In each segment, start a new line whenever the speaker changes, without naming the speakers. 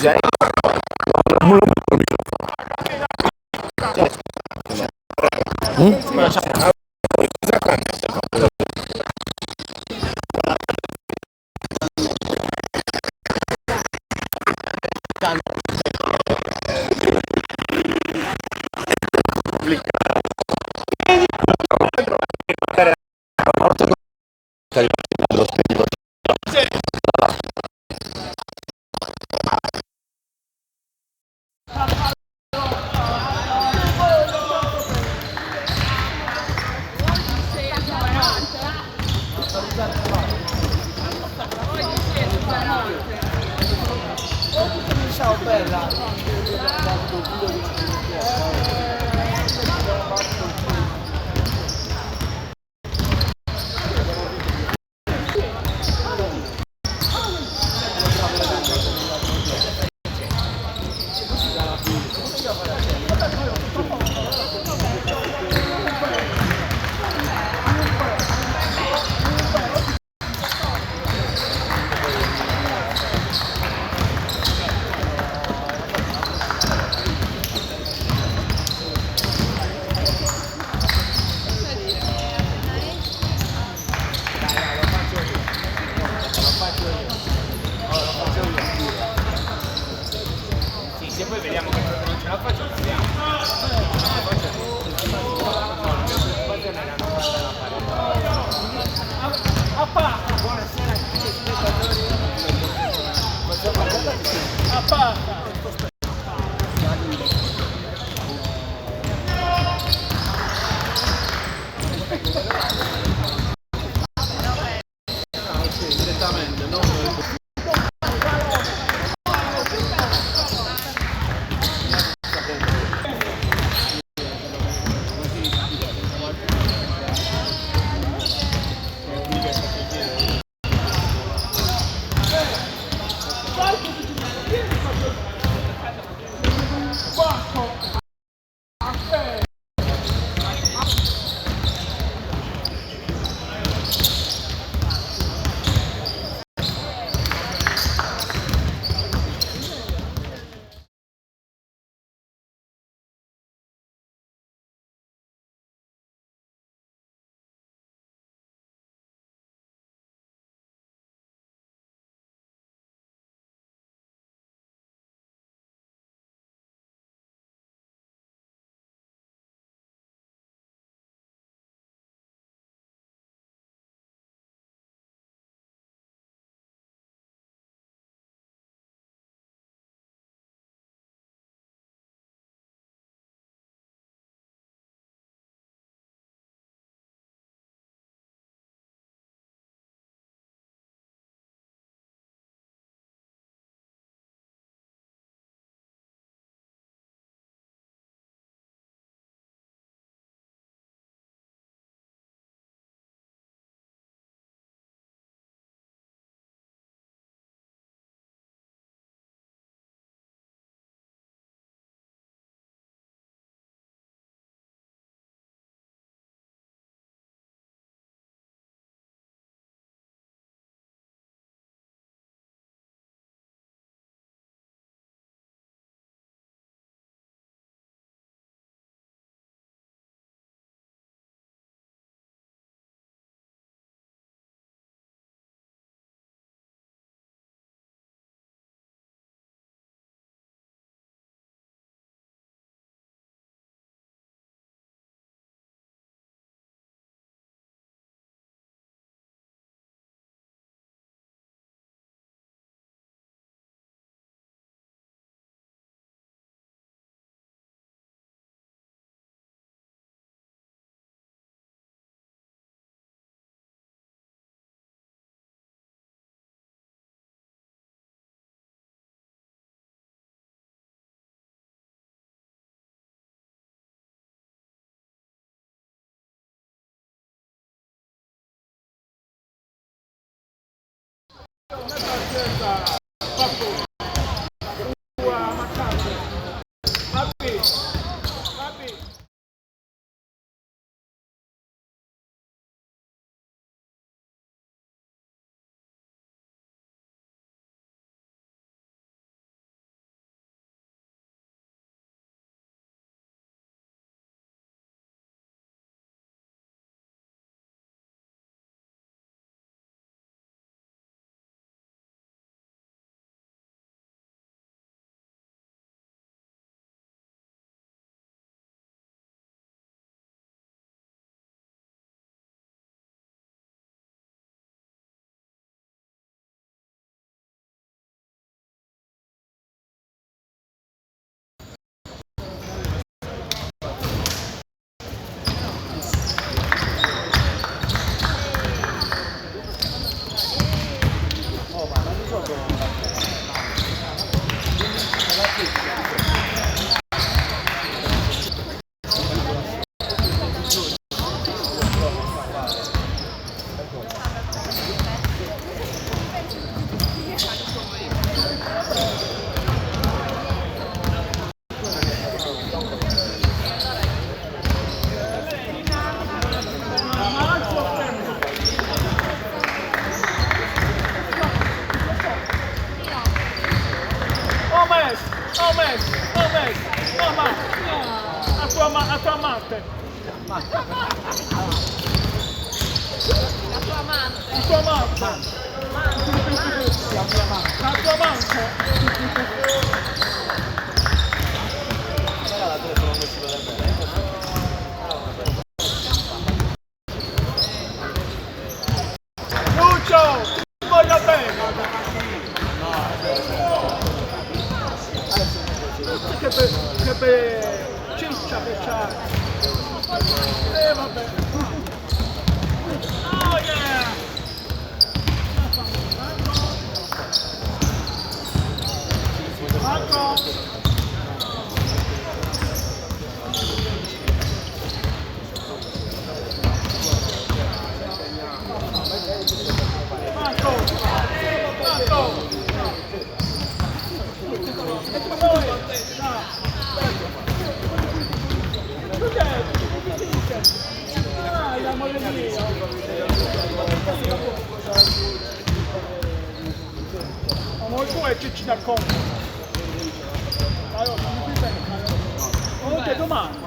Belum
Ciao bella. Sì, se poi vediamo che non ce la faccio, vediamo. Buonasera a tutti gli spettatori.
A tua amante. La tua amante. La tua amante. Lucio, ti voglio bene. Che be ciccia che c'ha. Vabbè. Oh yeah! Marco! Molto e ci da conto. Allora, mi bene. Anche domani.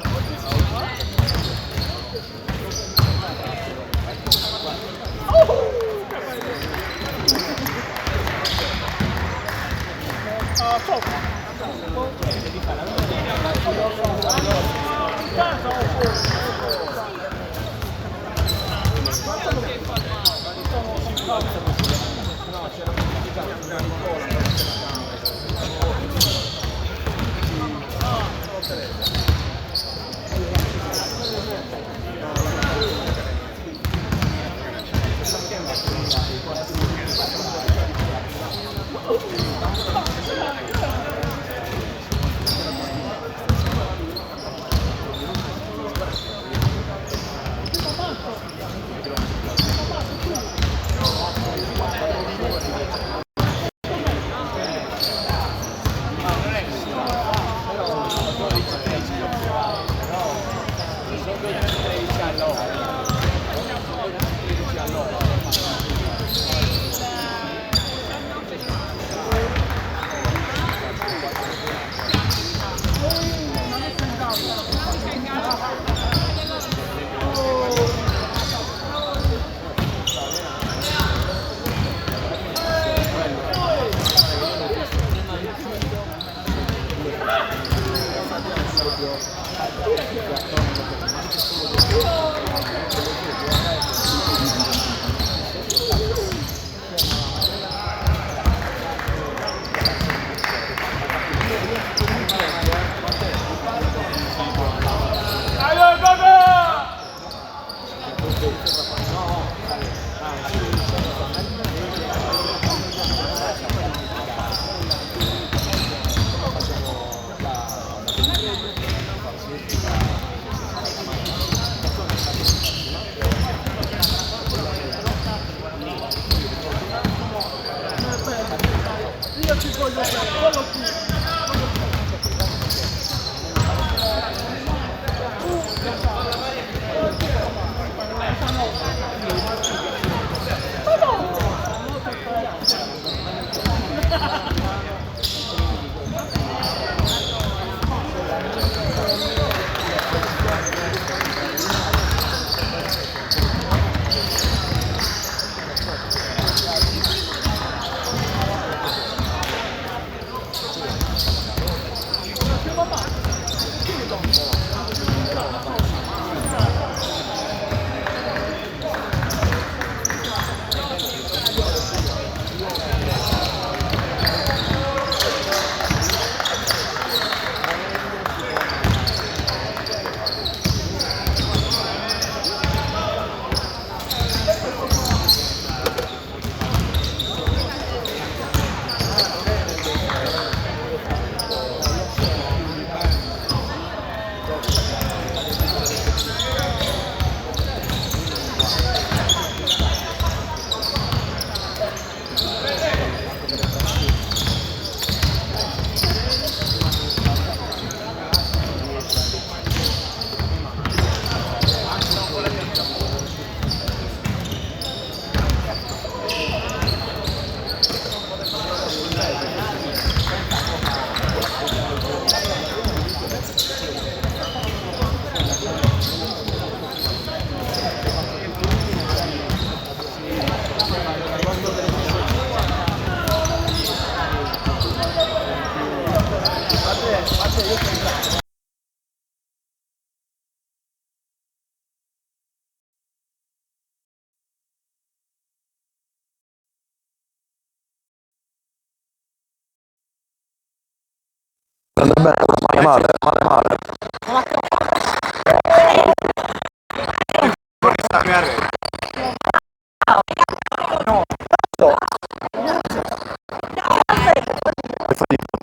Male, male, male. Fai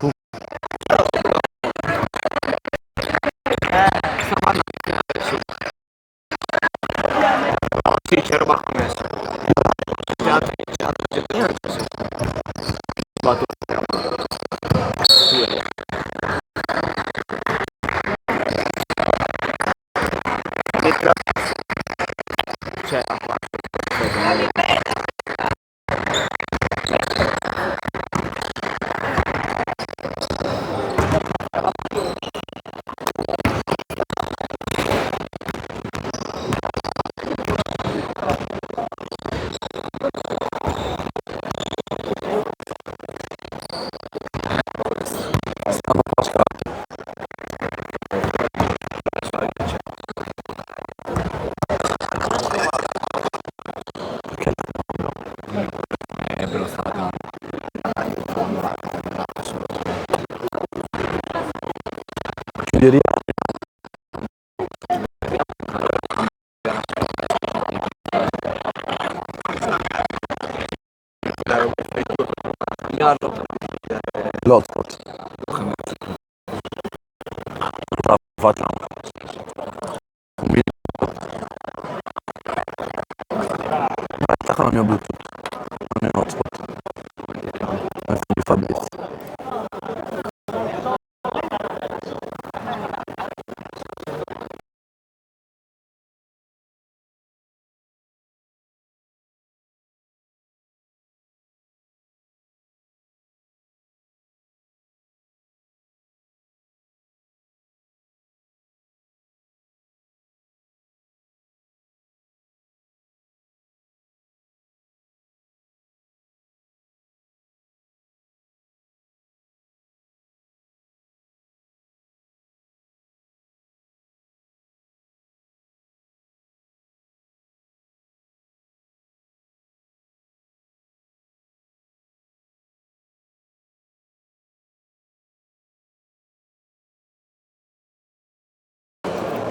tu.
Sì, c'è roba commessa. C'è altri gente. Vado. C'è acqua.
Stanno pascando. Perché no? Per lo stadio. Chiuderia. L'hotspot. Facciamo. Attaccano il mio Bluetooth. Non è un hotspot. Questo di Fabrizio.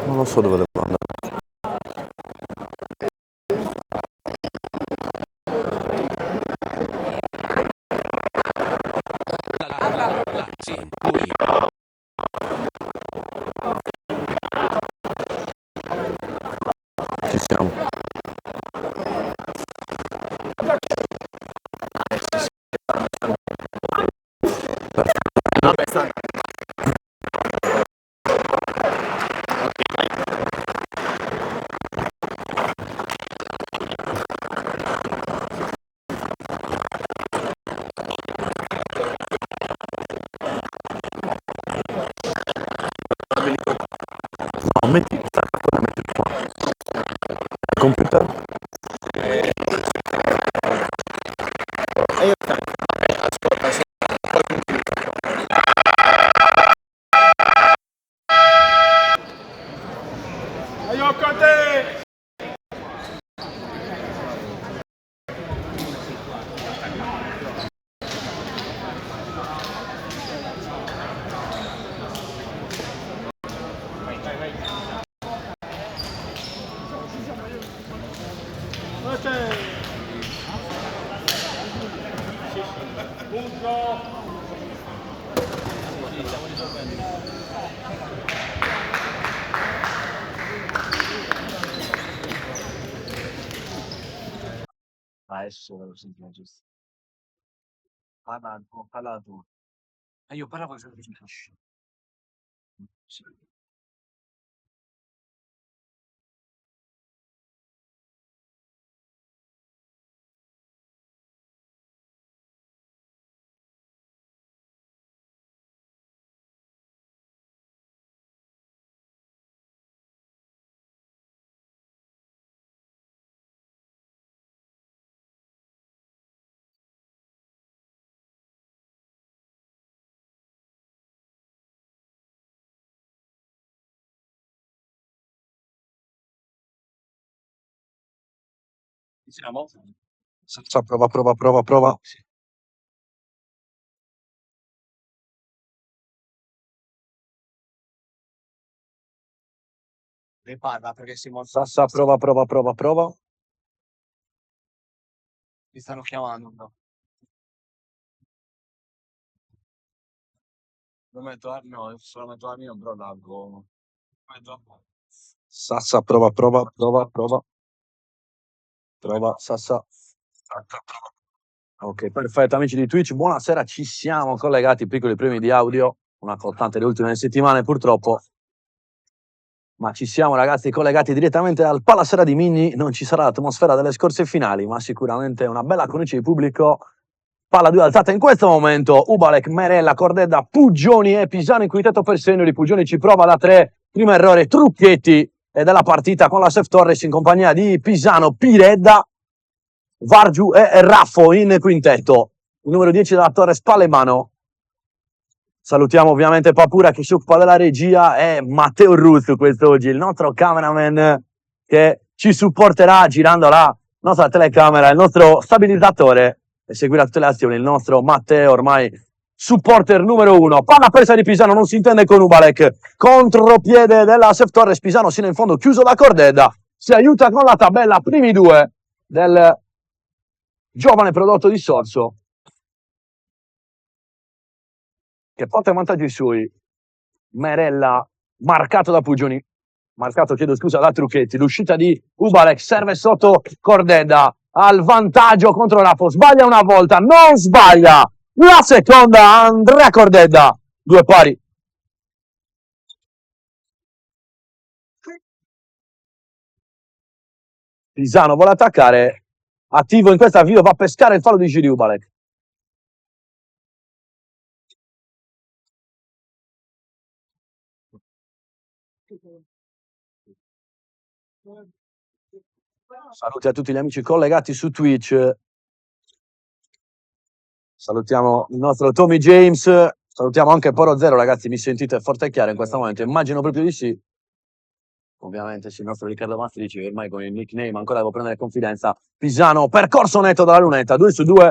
Non lo so dove devo andare. Ci siamo.
Vabbè, sta.
No, metti questa cartone, metti qua. Computer.
E io ascolta, se
Io con te! Punto!
Adesso lo sentiamo giusto. Parla tu. E io parlavo sempre di cascio. Sì. Siamo? Prova, prova, prova, prova. Sì. Ne parla perché
Sassa, prova.
mi stanno chiamando. No. Non metto no, solo metto la mia, però largo.
Sassa, prova. Prova, Sassa. Ok, perfetto, amici di Twitch, buonasera, ci siamo collegati, piccoli premi di audio, una contante delle ultime settimane purtroppo, ma ci siamo ragazzi collegati direttamente dal Palasera di Migni, non ci sarà l'atmosfera delle scorse finali, ma sicuramente una bella cornice di pubblico. Palla 2 alzata in questo momento, Ubalek, Merella, Cordedda, Puggioni e Pisano in quintetto per Seniori, Puggioni ci prova da 3, primo errore, Trucchetti, e della partita con la Sef Torres in compagnia di Pisano, Piredda, Vargiu e Raffo in quintetto. Il numero 10 della Torres, Palemano. Salutiamo ovviamente Papura che si occupa della regia e Matteo Russo quest'oggi, il nostro cameraman che ci supporterà girando la nostra telecamera, il nostro stabilizzatore e seguirà tutte le azioni, il nostro Matteo ormai supporter numero 1. Palla presa di Pisano, non si intende con Ubalek, contropiede della Sef Torres, Pisano sino in fondo chiuso da Cordedda, si aiuta con la tabella, primi due del giovane prodotto di Sorso che porta in vantaggio i suoi. Merella marcato da Puggioni, chiedo scusa, da Trucchetti, l'uscita di Ubalek, serve sotto Cordedda, al vantaggio contro Raffo, sbaglia una volta, non sbaglia la seconda, Andrea Cordedda, due pari. Pisano vuole attaccare, attivo in questo avvio, va a pescare il fallo di Giri Ubalek. Saluti a tutti gli amici collegati su Twitch. Salutiamo il nostro Tommy James. Salutiamo anche Poro Zero, ragazzi. Mi sentite forte e chiaro in questo momento? Immagino proprio di sì. Ovviamente sì, il nostro Riccardo Mastri dice che ormai con il nickname ancora devo prendere confidenza. Pisano, percorso netto dalla lunetta, 2-2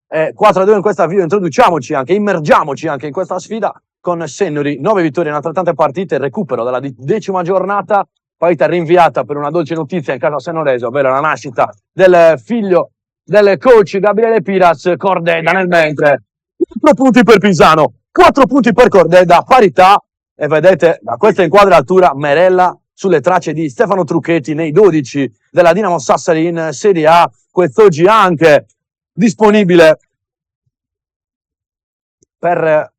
e 4-2 in questa video. Introduciamoci anche, immergiamoci anche in questa sfida con Seniori, 9 vittorie in altrettante partite, recupero della 10ª giornata, partita rinviata per una dolce notizia in casa senorese, ovvero la nascita del figlio del coach Gabriele Piras, Cordedda nel mentre. 4 punti per Pisano, 4 punti per Cordedda, parità, e vedete da questa inquadratura Merella sulle tracce di Stefano Trucchetti nei 12 della Dinamo Sassari in Serie A, quest'oggi anche disponibile per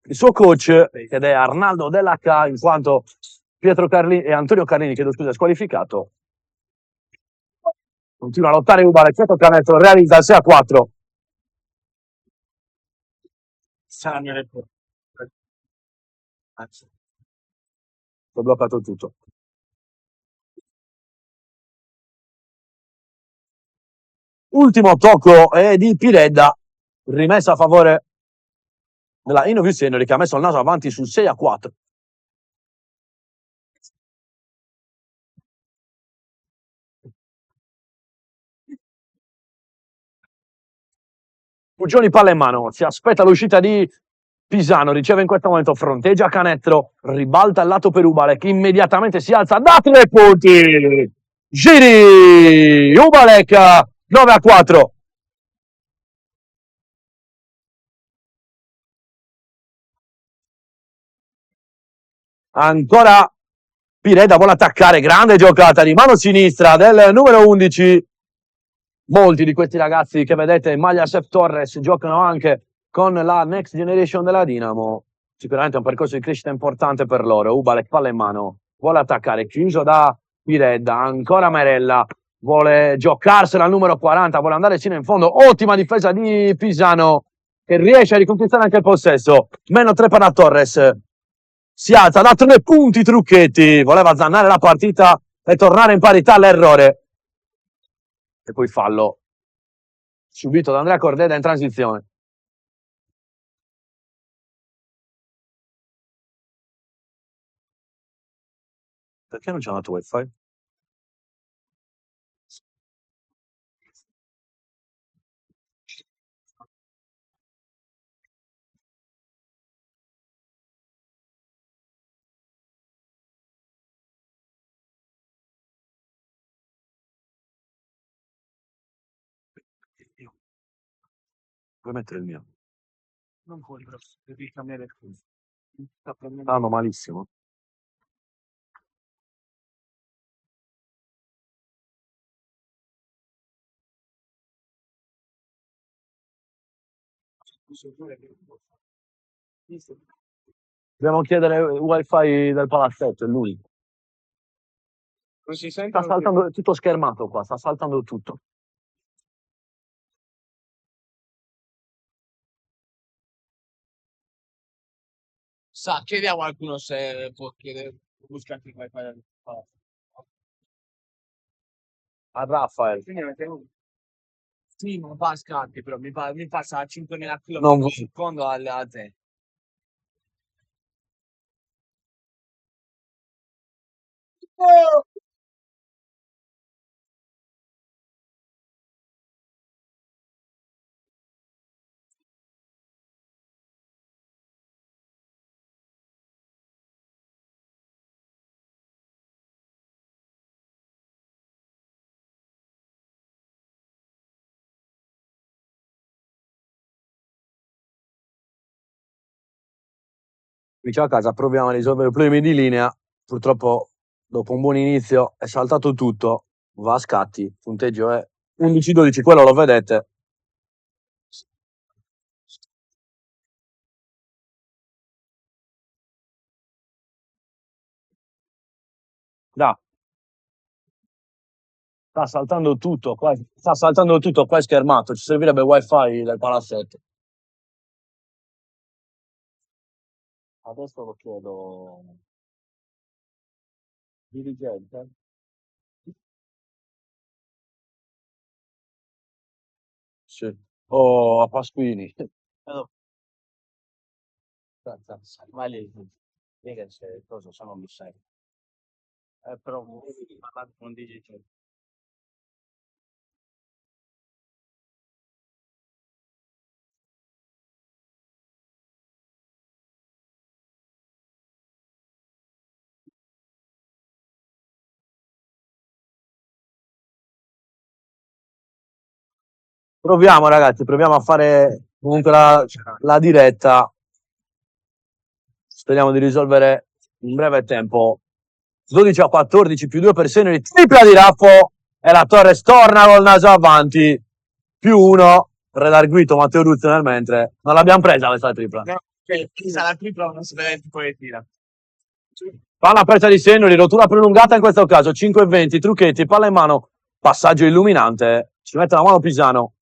il suo coach, ed è Arnaldo Dell'H, in quanto Pietro Carlini e Antonio Carlini, chiedo scusa, squalificato. Continua a lottare Ubalek, Pietro Canetto realizza il 6-4. Ho bloccato tutto. Ultimo tocco è di Piredda, rimessa a favore della Innovius Seniori che ha messo il naso avanti sul 6-4. Puggioni palla in mano, si aspetta l'uscita di Pisano, riceve in questo momento, fronteggia Canestro, ribalta il lato per Ubalek, immediatamente si alza da 3 punti. Giri Ubalek 9-4. Ancora Piredda vuole attaccare, grande giocata di mano sinistra del numero 11. Molti di questi ragazzi che vedete in maglia Sef Torres giocano anche con la Next Generation della Dinamo. Sicuramente è un percorso di crescita importante per loro. Ubalek palla in mano, vuole attaccare, chiuso da Piredda, ancora Merella, vuole giocarsela al numero 40, vuole andare sino in fondo. Ottima difesa di Pisano che riesce a riconquistare anche il possesso. Meno 3 per la Torres. Si alza da 3 punti Trucchetti, voleva azzannare la partita e tornare in parità, l'errore. E poi fallo subito da Andrea Cordedda in transizione. Perché non c'è andato wifi? Puoi mettere il mio.
Non puoi, però. Devi cambiare il coso. Sta prendendo.
Stanno malissimo. Dobbiamo chiedere wifi del palazzetto, è l'unico.
Non si
Sta
sentono più.
saltando, è tutto schermato qua, sta saltando tutto.
Sa, chiedi a qualcuno se può chiedere, buscarti il wifi del palazzo.
A Rafael.
Sì, non fa scatti, però mi passa a 5.000 km
Non
al secondo a te.
Vicino a casa proviamo a risolvere i problemi di linea. Purtroppo, dopo un buon inizio, è saltato tutto. Va a scatti. Il punteggio è 11-12, quello lo vedete. Da. Sta saltando tutto qua. Sta saltando tutto qua è schermato. Ci servirebbe il wifi del palazzetto. Adesso lo chiedo. Dirigente. Sì. Oh, a Pasquini.
Ma lì, che c'è, cosa sono un sei. Però devi parlare con un digitale.
Proviamo, ragazzi, proviamo a fare comunque la diretta. Speriamo di risolvere in breve tempo. 12-14 più 2 per Seneri, tripla di Raffo e la Torres torna col naso avanti. Più 1, redarguito Matteo Ruzzi nel mentre. Non l'abbiamo presa questa tripla.
No, sarà tripla, non si deve poi tira.
Palla aperta di Seneri, rottura prolungata in questo caso. 5-20, Trucchetti, palla in mano. Passaggio illuminante. Ci mette la mano Pisano.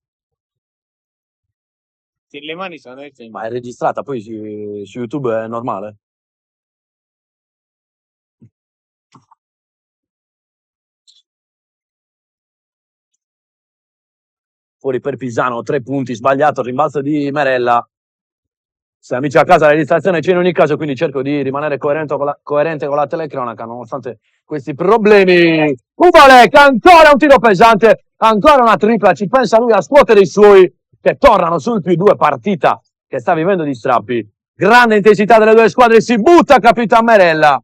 Sì, le mani sono
Ma è registrata, poi su YouTube è normale. Fuori per Pisano, 3 punti, sbagliato, rimbalzo di Merella. Se amici a casa la registrazione c'è in ogni caso, quindi cerco di rimanere coerente con la telecronaca, nonostante questi problemi. Ubalek, ancora un tiro pesante, ancora una tripla, ci pensa lui a scuotere i suoi, che tornano sul più 2, partita che sta vivendo di strappi. Grande intensità delle due squadre, si butta Capitan Merella,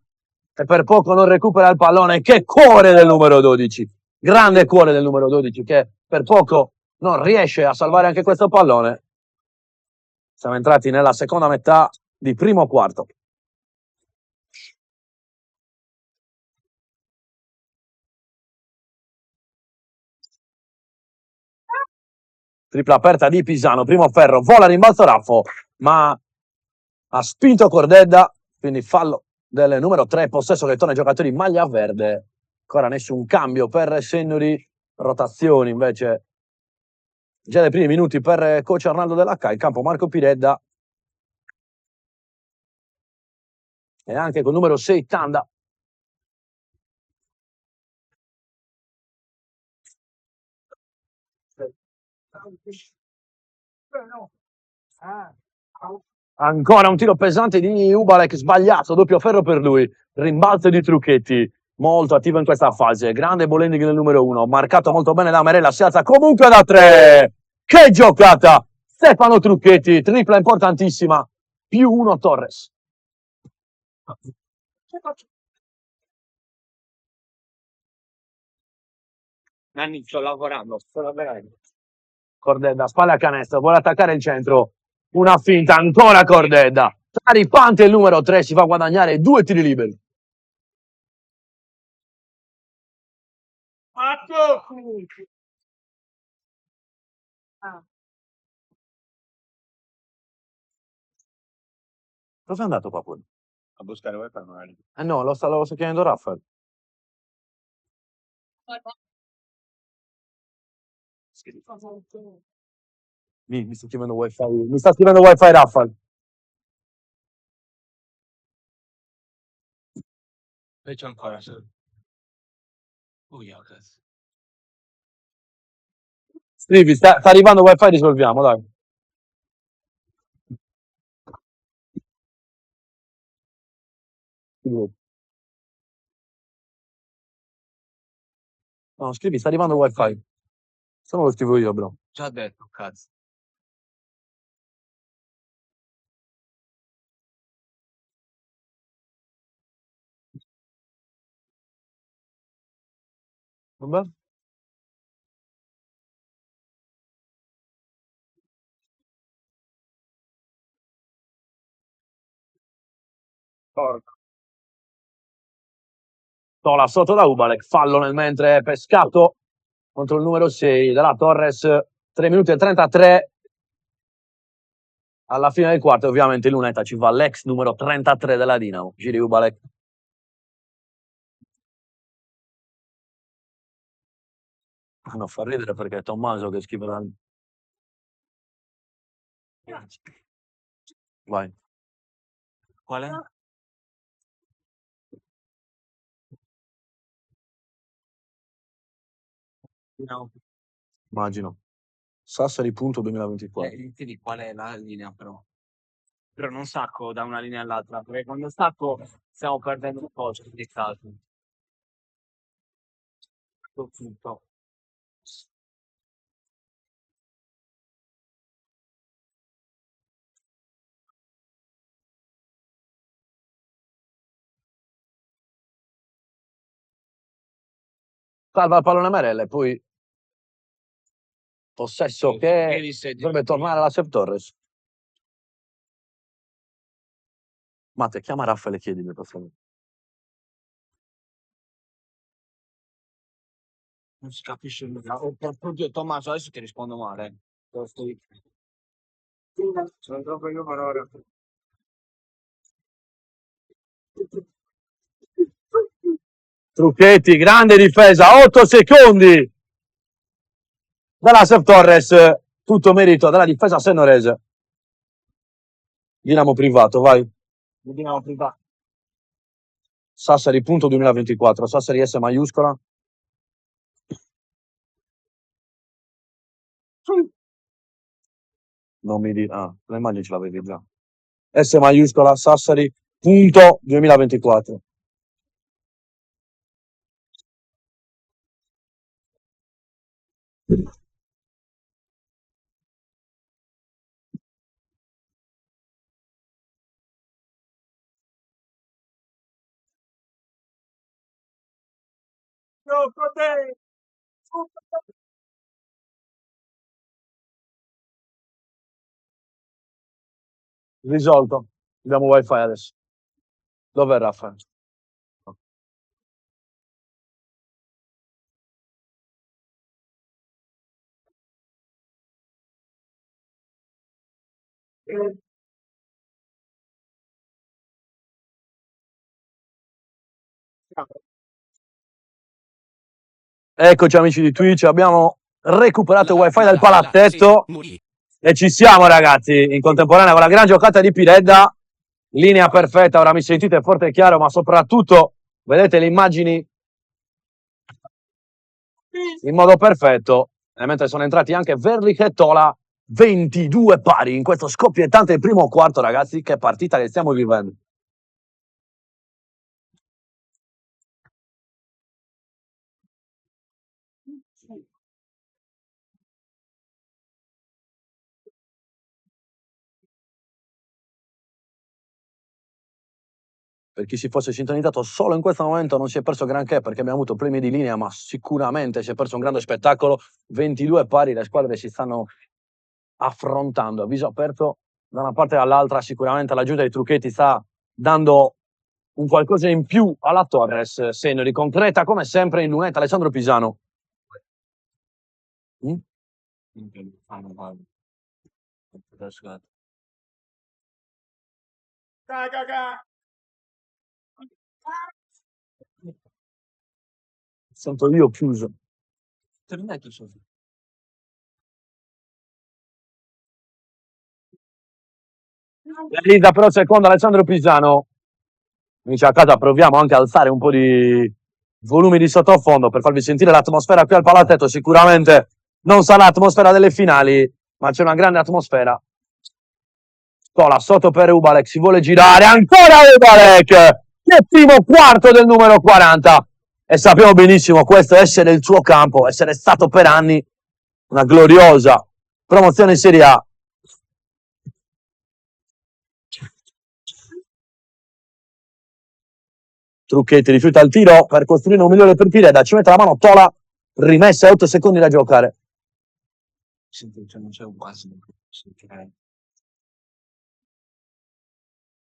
e per poco non recupera il pallone. Che cuore del numero 12, grande cuore del numero 12, che per poco non riesce a salvare anche questo pallone. Siamo entrati nella seconda metà di primo quarto. Tripla aperta di Pisano, primo ferro, vola rimbalzo Raffo, ma ha spinto Cordedda, quindi fallo del numero 3, possesso che torna ai giocatori in maglia verde. Ancora nessun cambio per Sennuri, rotazioni invece già dai primi minuti per coach Arnaldo Dell'H, in campo Marco Piredda e anche col numero 6 Tanda. Ancora un tiro pesante di Ubalek, sbagliato, doppio ferro per lui. Rimbalzo di Trucchetti, molto attivo in questa fase. Grande Bolending nel numero 1, marcato molto bene da Merella, si alza comunque da 3. Che giocata! Stefano Trucchetti, tripla importantissima, più 1 Torres.
Nanni, sto lavorando, sto lavorando.
Cordedda, spalle a canestro, vuole attaccare il centro. Una finta, ancora Cordedda. Taripante il numero 3, si fa guadagnare 2 tiri liberi.
Marco!
Dove è andato Papua?
A buscare wifi magari.
Eh no, lo sto chiedendo Raffaele. Mi sta scrivendo wifi. Mi sta scrivendo wifi Raffaele.
Peggio ancora. Oh, yeah, cazzo.
Scrivi, sta arrivando wifi, risolviamo, dai. No, scrivi, sta arrivando wifi. Se no lo scrivo io, bro.
Già detto, cazzo.
Vabbè.
Porco.
Tola sotto da Ubalek, fallo nel mentre è pescato contro il numero 6 della Torres, 3 minuti e 33 alla fine del quarto. Ovviamente in lunetta ci va l'ex numero 33 della Dinamo, Giri Ubalek. Non fa ridere perché è Tommaso che scrive la... Vai.
Qual è? No.
Immagino. Sassari punto 2024.
Quindi qual è la linea però? Però non stacco da una linea all'altra, perché quando stacco stiamo perdendo un po', cioè di caso. Tutto.
Salva il pallone Merella e poi possesso che dovrebbe tornare alla Sep Torres. Matte, chiama Raffaele e chiedimi per favore.
Non si capisce nulla. Oh, oddio, Tommaso, adesso ti rispondo male.
Sono troppo io per ora.
Trucchetti, grande difesa, 8 secondi dalla Sep Torres, tutto merito della difesa senorese. Dinamo privato, vai.
Dinamo privato.
Sassari punto 2024, Sassari S maiuscola. Non mi dire, le immagini ce l'avevi già. S maiuscola, Sassari punto 2024.
No, Conte!
Risolto. Abbiamo wifi adesso. Dov'è Raffaele? Eccoci amici di Twitch, abbiamo recuperato il wifi dal palazzetto e ci siamo ragazzi in contemporanea con la gran giocata di Piredda, linea perfetta, ora mi sentite forte e chiaro, ma soprattutto vedete le immagini in modo perfetto, e mentre sono entrati anche Verlich e Tola, 22 pari in questo scoppiettante primo quarto ragazzi, che partita che stiamo vivendo. per chi si fosse sintonizzato solo in questo momento non si è perso granché perché abbiamo avuto premi di linea, ma sicuramente si è perso un grande spettacolo. 22 pari, le squadre si stanno affrontando a viso aperto da una parte e dall'altra. Sicuramente l'aggiunta di Trucchetti sta dando un qualcosa in più alla Torres, segno di concreta come sempre in lunetta Alessandro Pisano. Sento io chiuso. Realizza però secondo Alessandro Pisano. Amici a casa proviamo anche a alzare un po' di volumi di sottofondo per farvi sentire l'atmosfera qui al Palazzetto. Sicuramente non sarà l'atmosfera delle finali, ma c'è una grande atmosfera. Stola sotto per Ubalek, si vuole girare, ancora Ubalek, che primo quarto del numero 40. E sappiamo benissimo questo essere il suo campo, essere stato per anni una gloriosa promozione in Serie A. Trucchetti rifiuta il tiro per costruire un migliore per Pireda, ci mette la mano Tola, rimessa a 8 secondi da giocare.
Senti, cioè non c'è un quasi sentirei.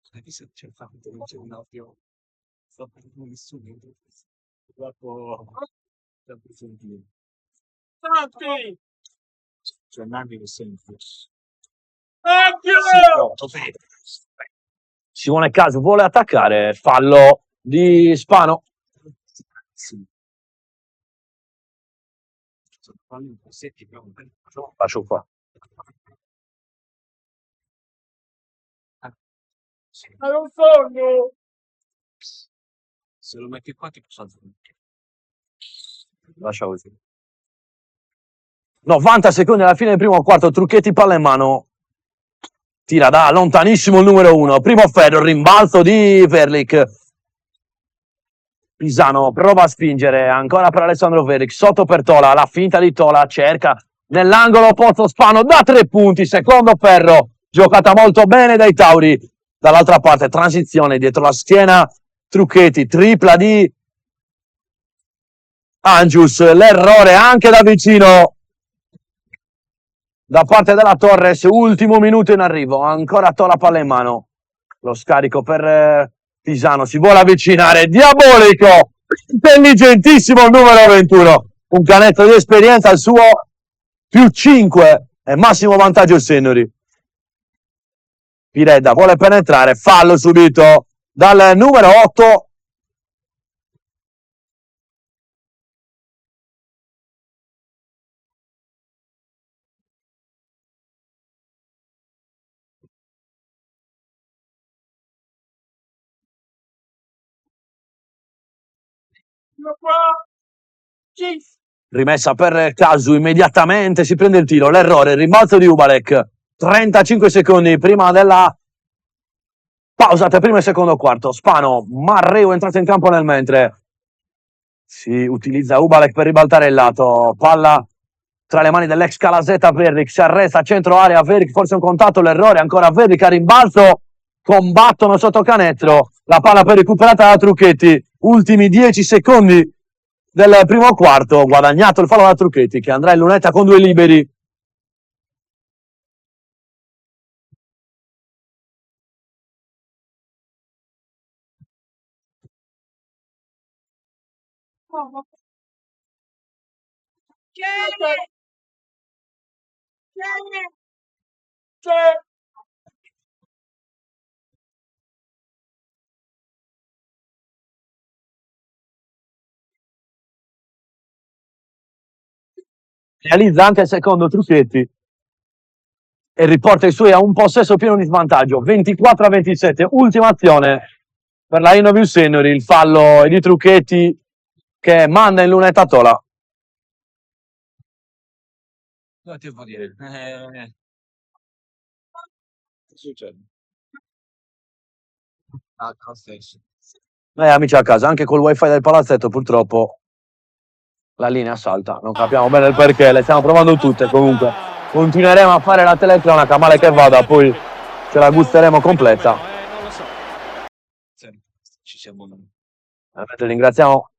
Sai se c'è fatto non c'è un audio. Sto parlando nessuno. Dopo sentire.
Santi!
C'è Nani che sente.
Simone Caso vuole attaccare, fallo di Spano.
Sì.
Faccio qua.
È un sogno!
Se lo metti qua ti posso alzare.
Lascia così. 90 secondi alla fine del primo quarto, Trucchetti palla in mano. Tira da lontanissimo il numero 1. Primo ferro, rimbalzo di Verlik. Pisano prova a spingere, ancora per Alessandro Verlik, sotto per Tola, la finta di Tola, cerca nell'angolo Pozzo Spano da 3 punti, secondo ferro, giocata molto bene dai Tauri. Dall'altra parte transizione dietro la schiena, Trucchetti, tripla di Angius, l'errore anche da vicino da parte della Torres, ultimo minuto in arrivo, ancora Tola palla in mano, lo scarico per Pisano, si vuole avvicinare, diabolico, intelligentissimo il numero 21, un canetto di esperienza, il suo più 5 e massimo vantaggio Senori. Pireda vuole penetrare, fallo subito dal numero 8. Rimessa per Casu, immediatamente si prende il tiro, l'errore, il rimbalzo di Ubalek, 35 secondi prima della pausa tra primo e secondo quarto. Spano, Marreu entrato in campo nel mentre si utilizza Ubalek per ribaltare il lato, palla tra le mani dell'ex Calasetta. Verlik si arresta a centro area, Verlik forse un contatto, l'errore ancora Verlik a rimbalzo, combattono sotto canestro, la palla poi recuperata da Trucchetti, ultimi 10 secondi del primo quarto, guadagnato il fallo da Trucchetti che andrà in lunetta con 2 liberi. Realizza anche il secondo Trucchetti e riporta i suoi a un possesso pieno di svantaggio, 24-27, ultima azione per la Innoviu Senori, il fallo è di Trucchetti che manda in lunetta Tola.
Cosa ti devo dire? Che succede? Ah, stesso.
Amici a casa, anche col wifi del palazzetto purtroppo la linea salta, non capiamo bene il perché, le stiamo provando tutte, comunque continueremo a fare la telecronaca, male che vada, poi ce la gusteremo completa.
Non lo so.
ci siamo noi.
Veramente ringraziamo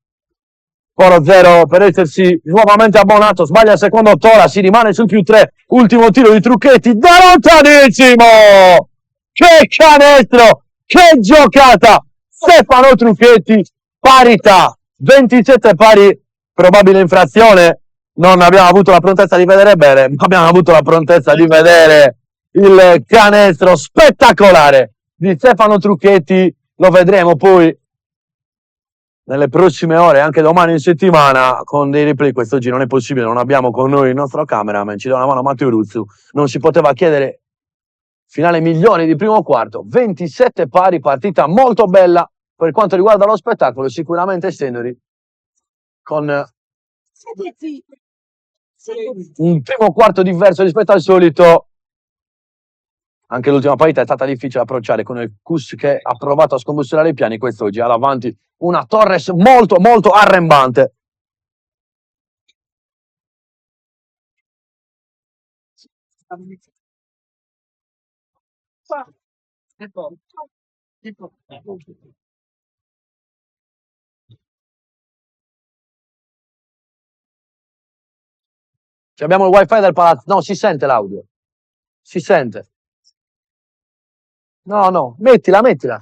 Foro Zero per essersi nuovamente abbonato. Sbaglia il secondo Tola, si rimane sul +3. Ultimo tiro di Trucchetti da lontanissimo. Che canestro, che giocata. Stefano Trucchetti, parità, 27 pari, probabile infrazione. Non abbiamo avuto la prontezza di vedere bene, ma abbiamo avuto la prontezza di vedere il canestro spettacolare di Stefano Trucchetti. Lo vedremo poi nelle prossime ore, anche domani in settimana, con dei replay. Quest'oggi non è possibile, non abbiamo con noi il nostro cameraman, ci dà una mano Matteo Ruzzu, non si poteva chiedere finale migliore di primo quarto, 27 pari, partita molto bella per quanto riguarda lo spettacolo, sicuramente Stendori con un primo quarto diverso rispetto al solito. Anche l'ultima partita è stata difficile approcciare con il Cus che ha provato a scombussolare i piani. Quest'oggi ha davanti una Torres molto molto arrembante. Abbiamo il wifi del palazzo. No, si sente l'audio. Si sente. No, no, mettila, mettila.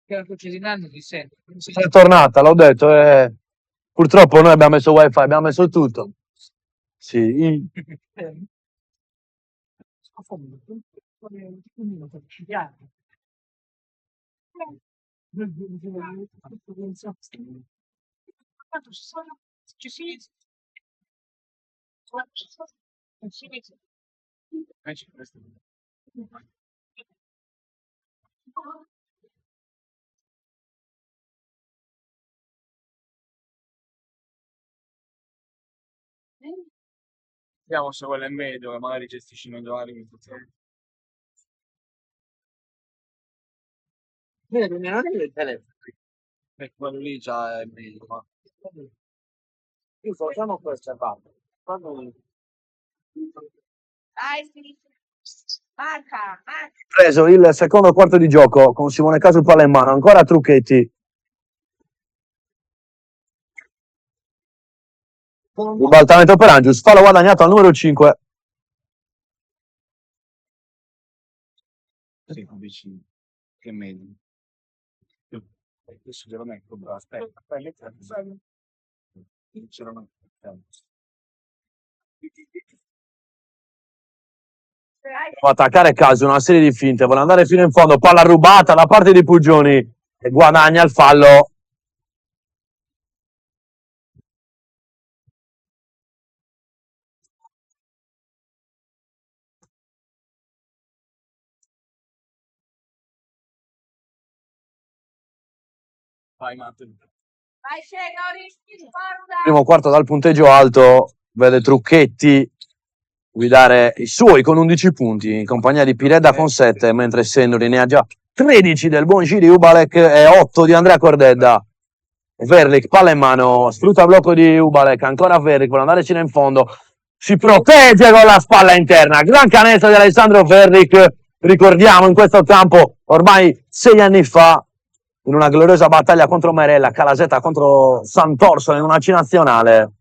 È tornata, l'ho detto. Purtroppo noi abbiamo messo wifi, abbiamo messo tutto. Sì.
Vediamo se quello è meglio, che magari gestisci meglio la limite. E quello lì già è meglio, ma
Io facciamo questa parte.
Preso il secondo quarto di gioco con Simone Caso palla in mano, ancora Trucchetti. Ribaltamento per Angius, fallo guadagnato al numero 5.
sì, vicino. Che è meglio. Adesso glielo metto, bravo. Aspetta, ce lo metto.
Può attaccare Caso, una serie di finte, vuole andare fino in fondo, palla rubata da parte di Pugioni e guadagna il fallo.
Vai, Matteo.
Primo quarto dal punteggio alto, vede Trucchetti guidare i suoi con 11 punti in compagnia di Piredda con 7, mentre Sendori ne ha già 13 del buon Giri Ubalek e 8 di Andrea Cordedda. Verlik, palla in mano, sfrutta il blocco di Ubalek, ancora Verlik, vuole andare fino in fondo, si protegge con la spalla interna, gran canestro di Alessandro Verlik, ricordiamo in questo campo ormai 6 anni fa, in una gloriosa battaglia contro Merella, Calasetta contro Sant'Orsola in una C nazionale.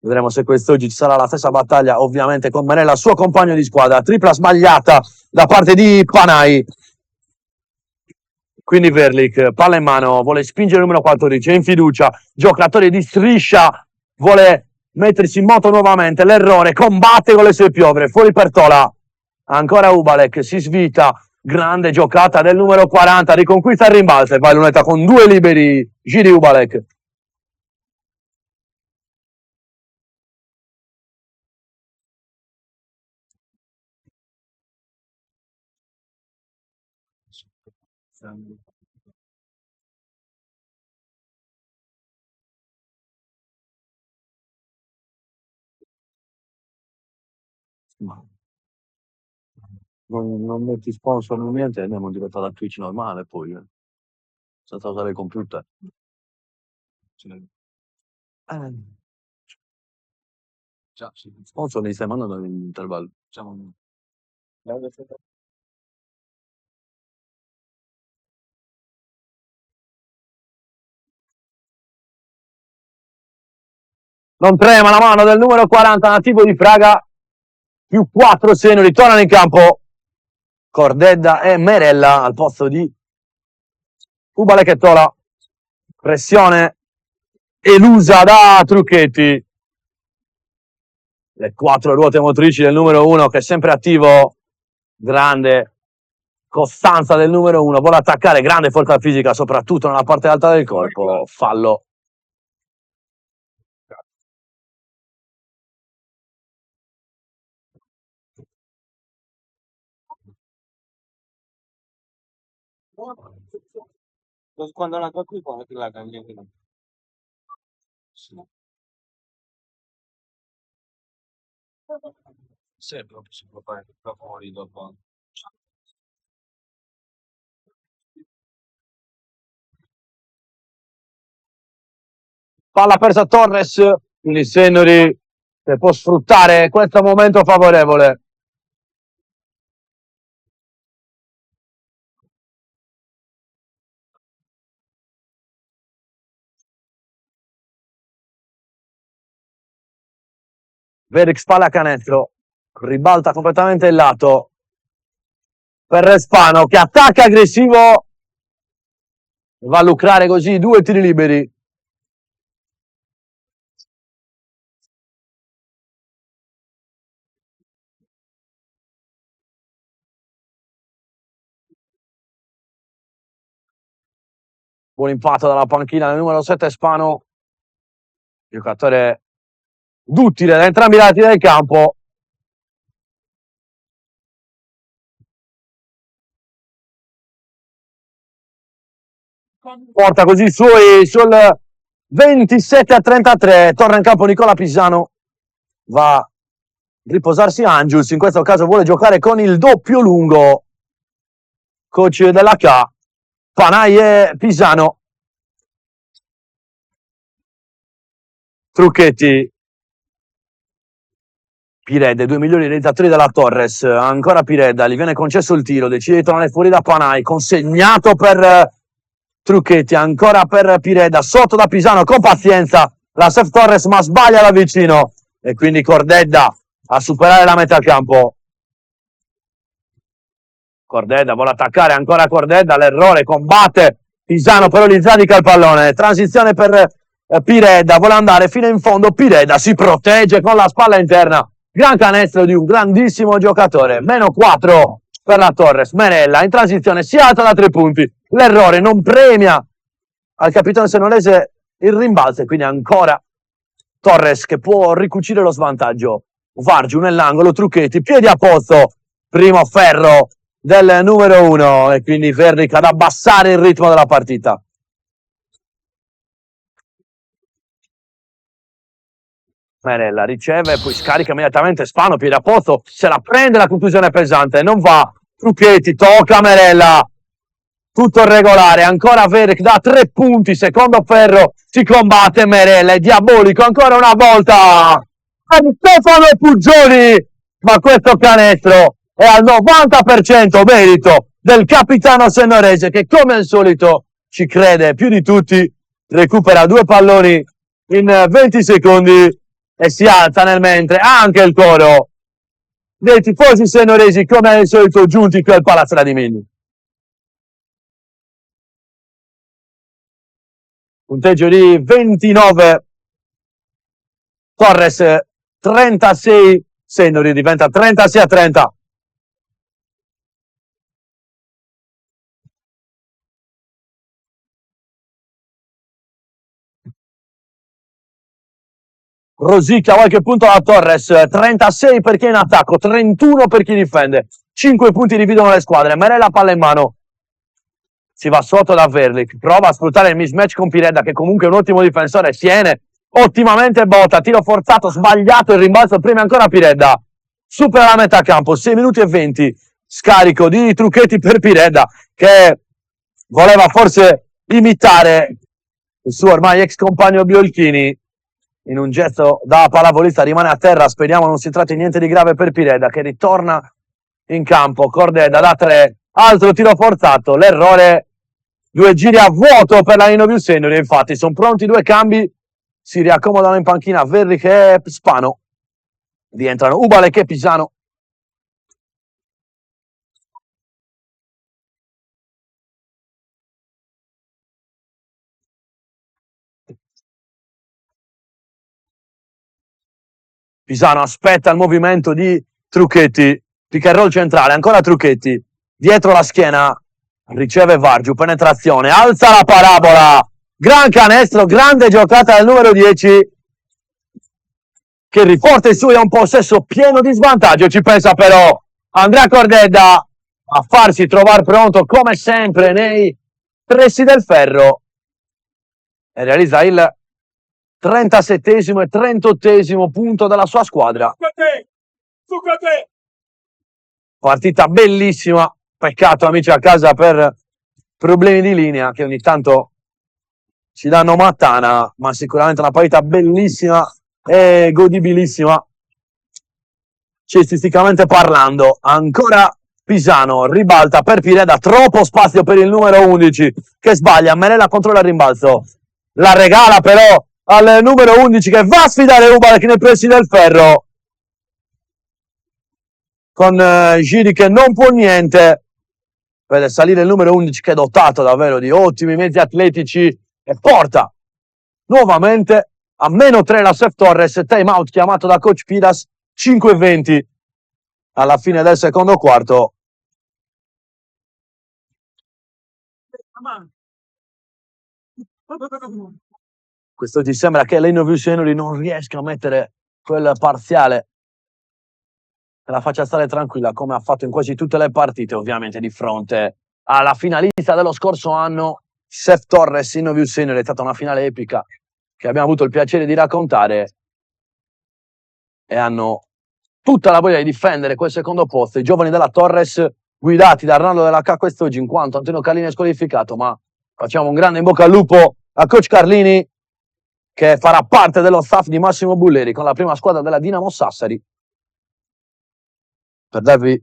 Vedremo se quest'oggi ci sarà la stessa battaglia, ovviamente con Merella, suo compagno di squadra. Tripla sbagliata da parte di Panai. Quindi Verlik, palla in mano, vuole spingere il numero 14, è in fiducia, giocatore di striscia, vuole mettersi in moto nuovamente, l'errore, combatte con le sue piovre, fuori per Tola. Ancora Ubalek, si svita, grande giocata del numero 40, riconquista il rimbalzo e poi lunetta con 2 liberi, Giri Ubalek. Non metti sponsor, non niente, andiamo direttamente da Twitch normale poi, senza usare il computer.
Già, sì.
Sponsor li stai mandando all'intervallo.
Diciamo,
Non trema la mano del numero 40 nativo di Praga, più 4 segni, ritornano in campo Cordedda e Merella al posto di Ubale Chettola. Pressione elusa da Trucchetti. Le 4 ruote motrici del numero 1 che è sempre attivo, grande costanza del numero 1, vuole attaccare, grande forza fisica soprattutto nella parte alta del corpo, fallo.
Quando la tua qui poi la cambia.
se proprio si può fare da fuori dopo.
Palla persa a Torres, quindi Senori che può sfruttare questo momento favorevole. Veric spalla canestro, ribalta completamente il lato per Respano che attacca aggressivo, va a lucrare così 2 tiri liberi. Buon impatto dalla panchina del numero 7 Spano, giocatore duttile da entrambi i lati del campo. Porta così i suoi sul 27-33, torna in campo Nicola Pisano, va a riposarsi Angius, in questo caso vuole giocare con il doppio lungo, coach della K, Panay e Pisano. Trucchetti, Piredda, i 2 migliori realizzatori della Torres, ancora Piredda, gli viene concesso il tiro, decide di tornare fuori da Panay, consegnato per Trucchetti, ancora per Piredda, sotto da Pisano, con pazienza, la Sef Torres ma sbaglia da vicino, e quindi Cordedda a superare la metà campo. Cordedda vuole attaccare, ancora Cordedda, l'errore, combatte Pisano, però gli zadica il pallone, transizione per Piredda, vuole andare fino in fondo, Piredda si protegge con la spalla interna, gran canestro di un grandissimo giocatore, -4 per la Torres. Merella in transizione si alza da 3 punti, l'errore non premia al capitano senorese il rimbalzo, e quindi ancora Torres che può ricucire lo svantaggio. Vargiu nell'angolo, Trucchetti, piedi a posto, primo ferro del numero 1, e quindi Verric ad abbassare il ritmo della partita. Merella riceve, poi scarica immediatamente Spano, piede a posto, se la prende, la contusione pesante, non va. Trucchetti, tocca Merella, tutto regolare, ancora Verric da 3 punti, secondo ferro, si combatte Merella, è diabolico ancora una volta Stefano Puggioni, ma questo canestro è al 90% merito del capitano senorese che come al solito ci crede più di tutti, recupera 2 palloni in 20 secondi e si alza nel mentre anche il coro dei tifosi senoresi come al solito giunti qui al Palazzo Radimini. Punteggio di 29, Torres 36, Senori diventa 36-30. Rosicchia a qualche punto la Torres, 36 per chi è in attacco, 31 per chi difende, 5 punti dividono le squadre. Merella palla in mano, si va sotto da Verlic, prova a sfruttare il mismatch con Piredda che comunque è un ottimo difensore, tiene ottimamente botta, tiro forzato, sbagliato, il rimbalzo prima ancora Piredda, supera la metà campo, 6 minuti e 20, scarico di Trucchetti per Piredda che voleva forse imitare il suo ormai ex compagno Biolchini, in un gesto da pallavolista rimane a terra, speriamo non si tratti niente di grave per Pireda che ritorna in campo. Cordeda da 3, altro tiro forzato, l'errore, 2 giri a vuoto per la Linovil Senior, infatti sono pronti 2 cambi, si riaccomodano in panchina Verric e Spano, rientrano Ubalek e Pisano. Pisano aspetta il movimento di Trucchetti, pick and roll centrale, ancora Trucchetti, dietro la schiena, riceve Vargiu, penetrazione, alza la parabola, gran canestro, grande giocata del numero 10, che riporta il suo a un possesso pieno di svantaggio, ci pensa però Andrea Cordeda a farsi trovare pronto come sempre nei pressi del ferro e realizza il 37esimo e 38esimo punto della sua squadra.
Zuccate!
Partita bellissima, peccato amici a casa per problemi di linea che ogni tanto ci danno mattana, ma sicuramente una partita bellissima e godibilissima cestisticamente parlando. Ancora Pisano ribalta per Pireda, troppo spazio per il numero 11 che sbaglia, Merella controlla il rimbalzo, la regala però al numero 11 che va a sfidare Ubalek nei pressi del ferro con Giri che non può niente, vede salire il numero 11 che è dotato davvero di ottimi mezzi atletici e porta nuovamente a -3 la Sef Torres, time out chiamato da coach Piras, 5:20 alla fine del secondo quarto. Questo ti sembra che Linovil Senior non riesca a mettere quel parziale e la faccia stare tranquilla come ha fatto in quasi tutte le partite, ovviamente di fronte alla finalista dello scorso anno, Sef Torres. Linovil Senior è stata una finale epica che abbiamo avuto il piacere di raccontare e hanno tutta la voglia di difendere quel secondo posto. I giovani della Torres guidati da Arnaldo della K quest'oggi, in quanto Antonio Carlini è squalificato, ma facciamo un grande in bocca al lupo a coach Carlini che farà parte dello staff di Massimo Bulleri con la prima squadra della Dinamo Sassari. Per darvi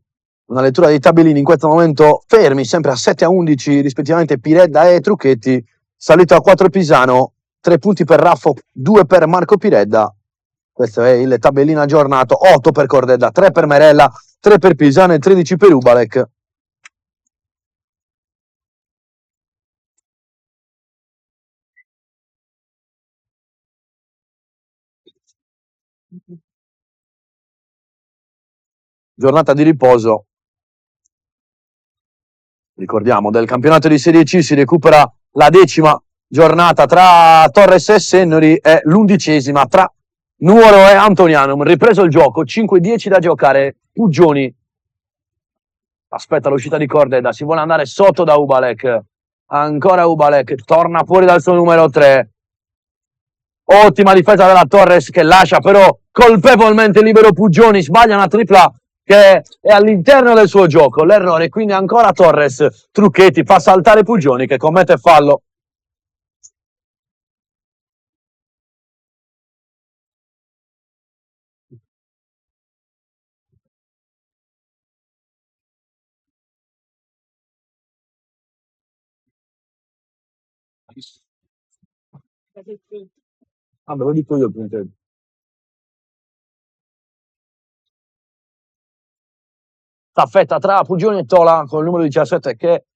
una lettura dei tabellini, in questo momento fermi sempre a 7-11 rispettivamente Piredda e Trucchetti, salito a 4 Pisano, 3 punti per Raffo, 2 per Marco Piredda. Questo è il tabellino aggiornato, 8 per Cordeda, 3 per Merella, 3 per Pisano e 13 per Ubalek. Giornata di riposo, ricordiamo, del campionato di Serie C. Si recupera la 10ª giornata tra Torres e Sennori e l'11ª tra Nuoro e Antonianum. Ripreso il gioco, 5-10 da giocare. Puggioni aspetta l'uscita di Cordeda, si vuole andare sotto da Ubalek, ancora Ubalek, torna fuori dal suo numero 3. Ottima difesa della Torres che lascia però colpevolmente libero Puggioni, sbaglia una tripla che è all'interno del suo gioco, l'errore, quindi ancora Torres. Trucchetti fa saltare Puggioni che commette fallo. Ah, ve lo dico io, punto. Staffetta tra Puggioni e Tola con il numero 17 che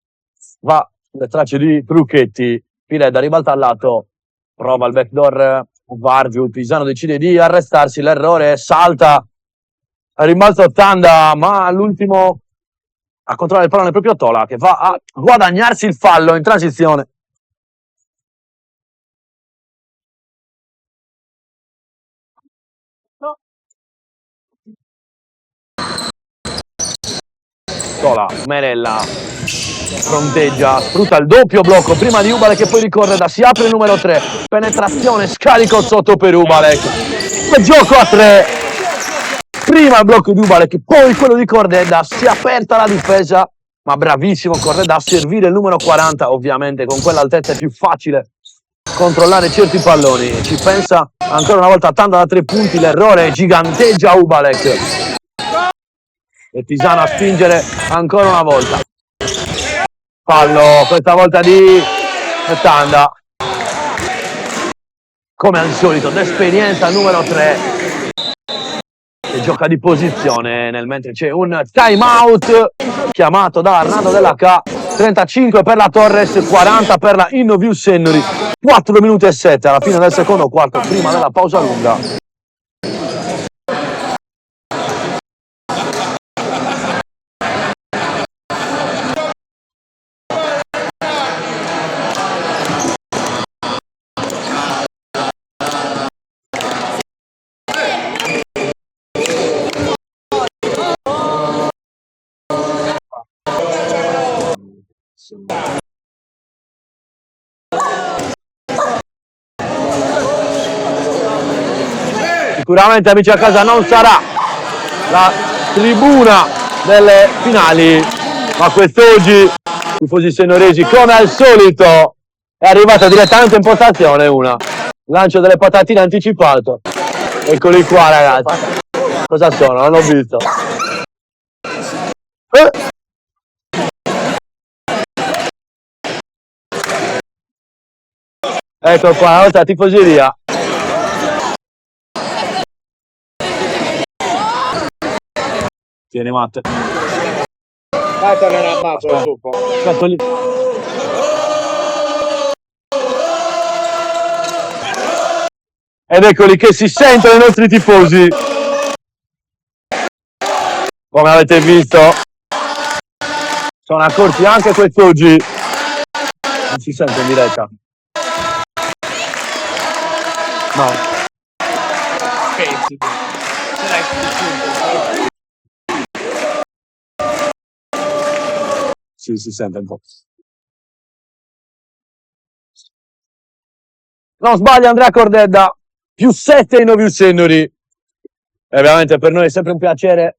va sulle tracce di Trucchetti. Piredda ribalta al lato, prova il backdoor Vargiu, Pisano decide di arrestarsi, l'errore, salta al rimbalzo Tanda, ma all'ultimo a controllare il pallone proprio Tola che va a guadagnarsi il fallo in transizione. Tola, Merella fronteggia, sfrutta il doppio blocco prima di Ubalek che poi ricorre da si apre il numero 3, penetrazione, scarico sotto per Ubalek e gioco a 3. Prima il blocco di Ubalek, poi quello di Cordeda, si è aperta la difesa, ma bravissimo Cordeda a servire il numero 40, ovviamente con quell'altezza è più facile controllare certi palloni. Ci pensa Ancora una volta tanto da 3 punti, l'errore giganteggia Ubalek. E Pisano a spingere ancora una volta. Fallo, questa volta di Tanda. Come al solito, d'esperienza numero 3. E gioca di posizione mentre c'è un time out chiamato da Arnaldo della K. 35 per la Torres, 40 per la Innoviu Sennori. 4 minuti e 7 alla fine del secondo quarto, prima della pausa lunga. Sicuramente, amici a casa, non sarà la tribuna delle finali, ma quest'oggi tifosi sennoresi, come al solito, è arrivata direttamente in postazione una lancio delle patatine anticipato. Eccoli qua, ragazzi. Cosa sono? Non l'ho visto. Ecco qua, la nostra tifoseria. Tieni, Matte.
Dai, tornerà a basso dopo.
Aspetta lì. Ed eccoli che si sentono i nostri tifosi. Come avete visto, sono accorti anche quest'oggi. Non si sente in diretta. No.
Pensi.
Sì, si sente un po'. Non sbaglia Andrea Cordedda, +7 in Innoviu Sennori. E ovviamente per noi è sempre un piacere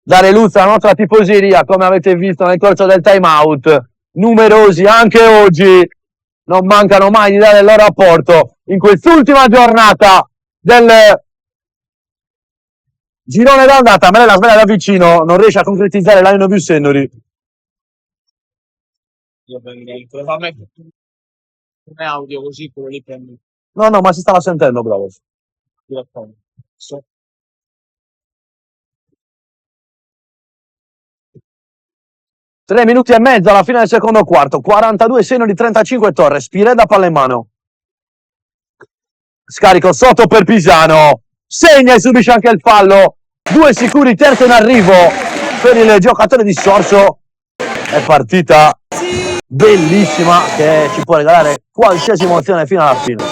dare luz alla nostra tifoseria, come avete visto nel corso del time out. Numerosi anche oggi, non mancano mai di dare il loro apporto in quest'ultima giornata del girone d'andata. Me la sveglia da vicino, non riesce a concretizzare la Innoviu Sennori.
Fammi come audio così quello lì prendi.
No, ma si stava sentendo, bravo.
So.
Tre minuti e mezzo alla fine del secondo quarto, 42 Sennori, 35 Torres, Spireda palla in mano. Scarico sotto per Pisano, segna e subisce anche il fallo. 2 sicuri, terzo in arrivo per il giocatore di Sorso. È partita bellissima che ci può regalare qualsiasi emozione fino alla fine.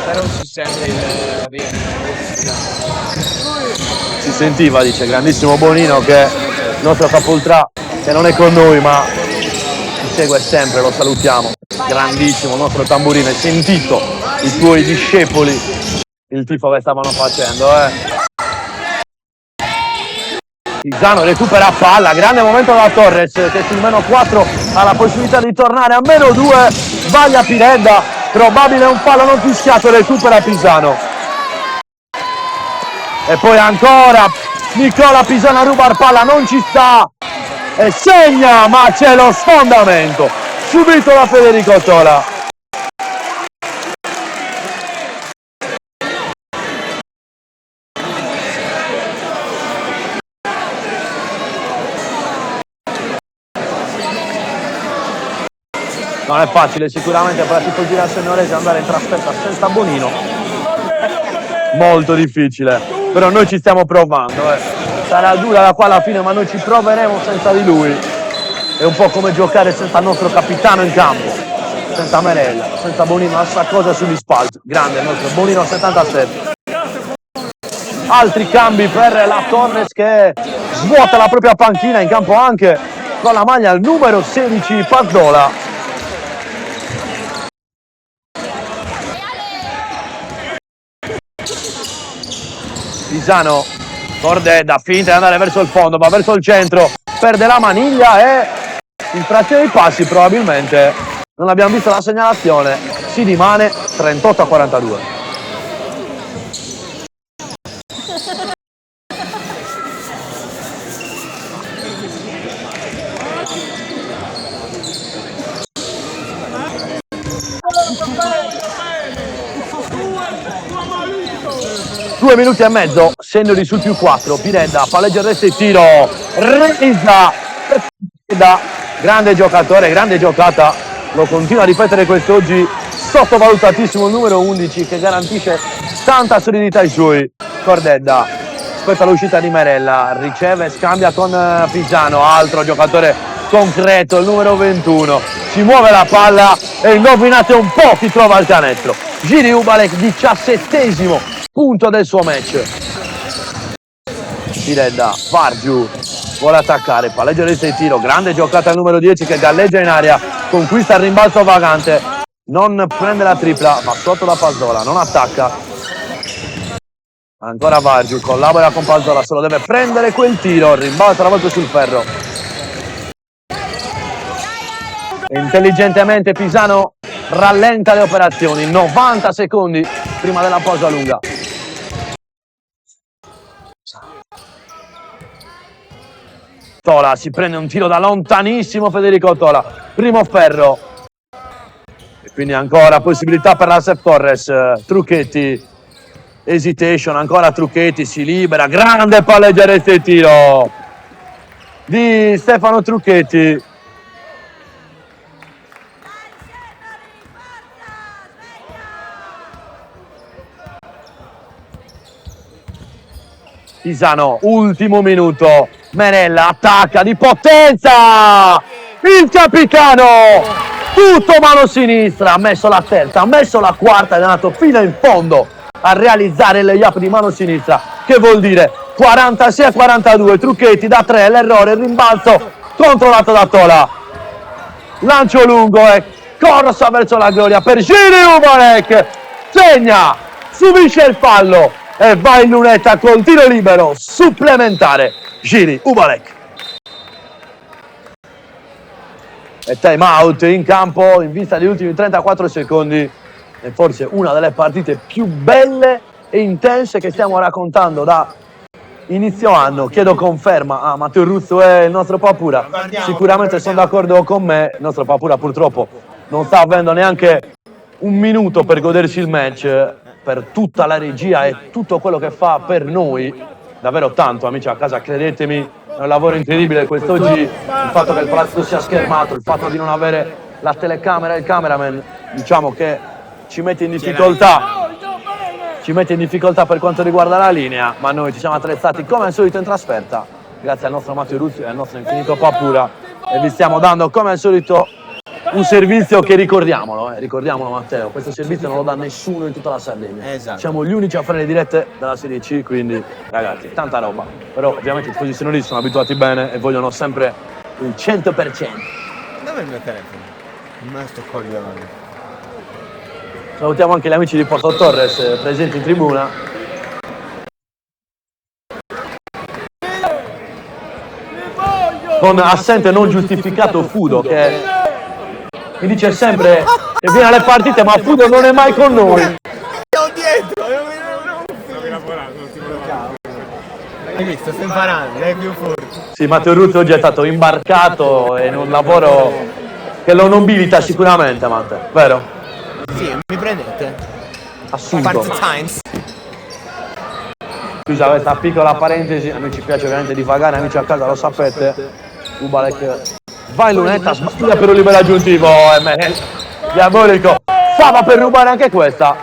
Però si sente il
Si sentiva, dice, grandissimo Bonino, che è il nostro capoltrà, che non è con noi ma ci segue sempre, lo salutiamo. Grandissimo, il nostro tamburino, hai sentito i tuoi discepoli il tifo che stavano facendo, Pisano recupera palla, grande momento da Torres che sul -4 ha la possibilità di tornare a -2, sbaglia Piredda, probabile un fallo non fischiato, recupera Pisano. E poi ancora Nicola Pisano a rubare palla, non ci sta e segna, ma c'è lo sfondamento subito da Federico Tola. Non è facile sicuramente per la tifoseria sennorese andare in trasferta senza Bonino, molto difficile, però noi ci stiamo provando, sarà dura da qua alla fine, ma noi ci proveremo senza di lui. È un po' come giocare senza il nostro capitano in campo, senza Merella, senza Bonino, la stessa cosa sugli spalti. Grande il nostro Bonino 77. Altri cambi per la Torres che svuota la propria panchina, in campo anche con la maglia al numero 16 Pazzola. Pisano, Cordedda, finta di andare verso il fondo, va verso il centro, perde la maniglia e infrazione dei passi probabilmente. Non abbiamo visto la segnalazione, si rimane 38-42. Due minuti e mezzo, Seniori sul +4, Piredda, palleggia il resto e tiro, Resa, grande giocatore, grande giocata, lo continua a ripetere quest'oggi, sottovalutatissimo il numero 11 che garantisce tanta solidità ai suoi. Cordedda, aspetta l'uscita di Merella, riceve, scambia con Pisano, altro giocatore concreto, il numero 21, si muove la palla e indovinate un po' chi trova il canestro. Giri Ubalek, 17° punto del suo match. Piredda, Vargiu vuole attaccare, palleggio del tiro, grande giocata al numero 10 che galleggia in aria, conquista il rimbalzo vagante, non prende la tripla, va sotto la Pazzola, non attacca. Ancora Vargiu, collabora con Pazzola, solo deve prendere quel tiro, rimbalza la volta sul ferro. Intelligentemente Pisano rallenta le operazioni, 90 secondi prima della pausa lunga. Tola si prende un tiro da lontanissimo, Federico Tola, primo ferro e quindi ancora possibilità per la Sef Torres. Trucchetti, hesitation, ancora Trucchetti, si libera, grande palleggiare e tiro di Stefano Trucchetti. Pisano, ultimo minuto, Merella attacca di potenza, il capitano, tutto mano sinistra, ha messo la terza, ha messo la quarta ed è andato fino in fondo a realizzare il layup di mano sinistra, che vuol dire 46-42, Trucchetti da 3, l'errore, il rimbalzo controllato da Tola, lancio lungo e corsa verso la gloria per Giri Ubalek, segna, subisce il fallo e va in lunetta col tiro libero supplementare. Giri Ubalek. E time out in campo in vista degli ultimi 34 secondi e forse una delle partite più belle e intense che stiamo raccontando da inizio anno. Chiedo conferma a Matteo Ruzzo e il nostro Papura. Sicuramente sono d'accordo con me, il nostro Papura purtroppo non sta avendo neanche un minuto per godersi il match, per tutta la regia e tutto quello che fa per noi, davvero tanto, amici a casa, credetemi, è un lavoro incredibile quest'oggi, il fatto che il palazzo sia schermato, il fatto di non avere la telecamera e il cameraman, diciamo che ci mette in difficoltà per quanto riguarda la linea, ma noi ci siamo attrezzati come al solito in trasferta, grazie al nostro Matteo Ruzzi e al nostro infinito Papura, e vi stiamo dando come al solito un servizio che ricordiamolo Matteo, questo servizio non lo dà nessuno in tutta la Sardegna.
Esatto.
Siamo gli unici a fare le dirette della Serie C, quindi ragazzi, tanta roba. Però ovviamente i posizionari sono abituati bene e vogliono sempre il 100%.
Dov'è il mio telefono? Ma sto coglione.
Salutiamo anche gli amici di Porto Torres presenti in tribuna. Con assente non giustificato Fudo che mi dice sempre che viene alle partite ma Fudo non è mai con noi.
Siamo dietro! Hai visto? Sto imparando, è più forte.
Sì, Matteo Ruzzi oggi è stato imbarcato in un lavoro che lo nobilita sicuramente, Matteo, vero?
Sì, mi prendete?
Assunto.
Part-time.
Scusa, questa piccola parentesi, a noi ci piace ovviamente divagare, amici a casa lo sapete. Ubalek va in lunetta, sbaglia per un libero aggiuntivo, diabolico, stava per rubare anche questa.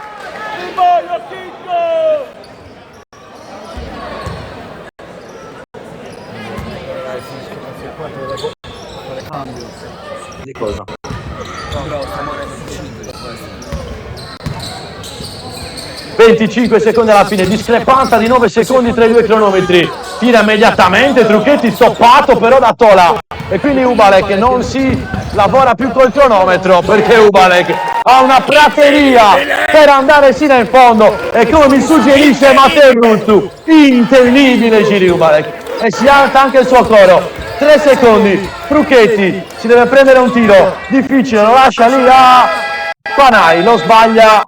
Di cosa? 25 secondi alla fine, discrepanza di 9 secondi tra i due cronometri. Tira immediatamente Trucchetti, stoppato però da Tola. E quindi Ubalek non si lavora più col cronometro perché Ubalek ha una prateria per andare sino in fondo e come mi suggerisce Matteo Bruttu, incredibile Giri Ubalek, e si alza anche il suo coro. 3 secondi, Frucchetti si deve prendere un tiro difficile, lo lascia lì a Panay, lo sbaglia,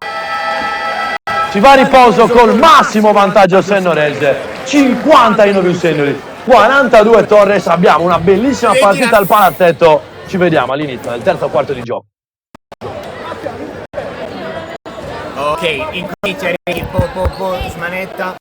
si va a riposo col massimo vantaggio sennorese, 50 Inoviu Seniori, 42 Torres. Abbiamo una bellissima partita al palazzetto, ci vediamo all'inizio del terzo quarto di gioco.
Ok, incomincia smanetta.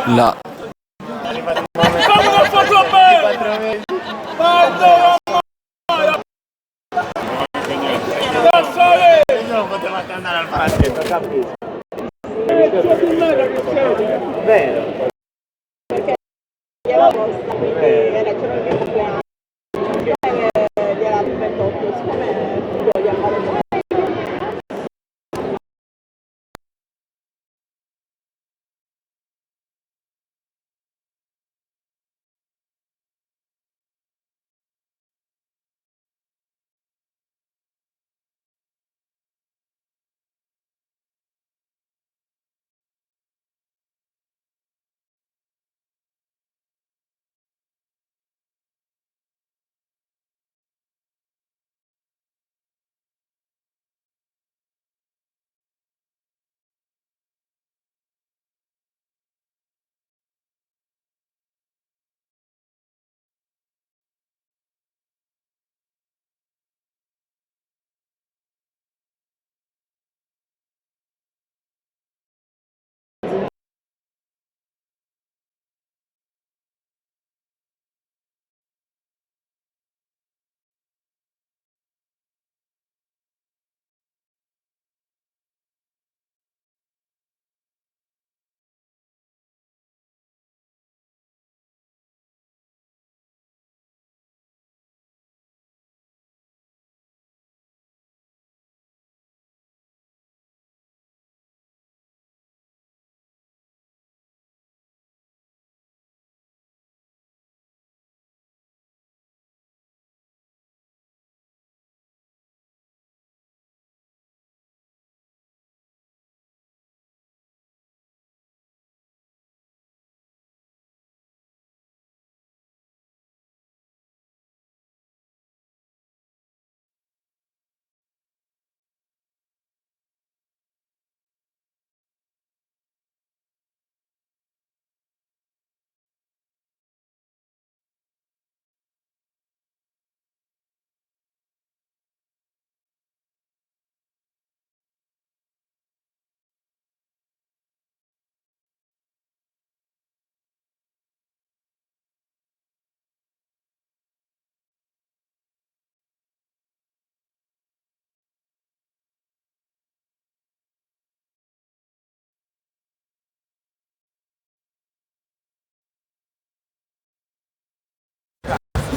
La
Non potevate andare al palazzetto, capito? Vero.
Gliela posta, quindi era il giorno del mio compleanno, gliela 28, siccome voglio andare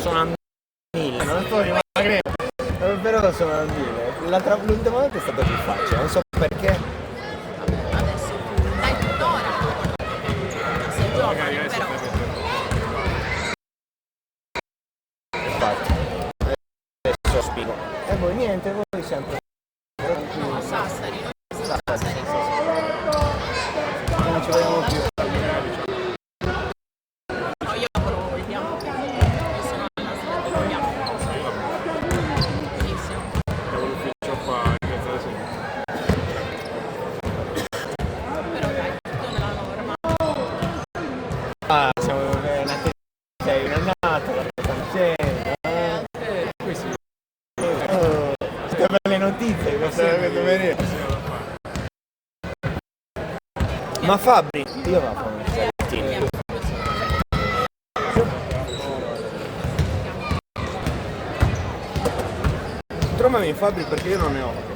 Sono a 1000, non sto rimanendo. Però sono a 1000. L'ultima volta è stato più facile, non so perché.
Adesso dai tuttora. Se giocano, però.
Infatti. Adesso spiego. E voi niente, voi sempre.
No, Sassari, Sassari.
Non ci vediamo più.
No, io lavoro col bianco, io sono alla sede del bianco. Benissimo. Però dai, tutto nella norma.
Ah, Ma Fabri, io la fanno il saltino. Trovami Fabri perché io non ne ho.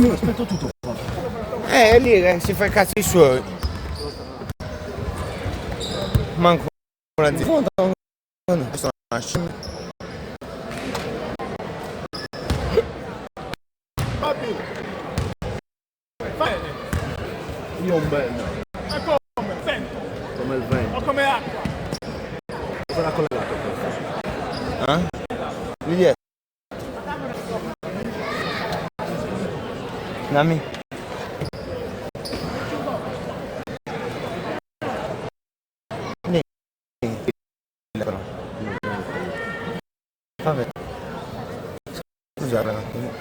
Aspetto tutto. È lì che si fa i cazzi suoi. Manco una zia. Sono una scimmia.
Io un bello.
Ma come? Vento?
Come il vento.
O come acqua?
Sarà collegato questo.
Lì dietro. Dammi. Vabbè. Scusate un attimo.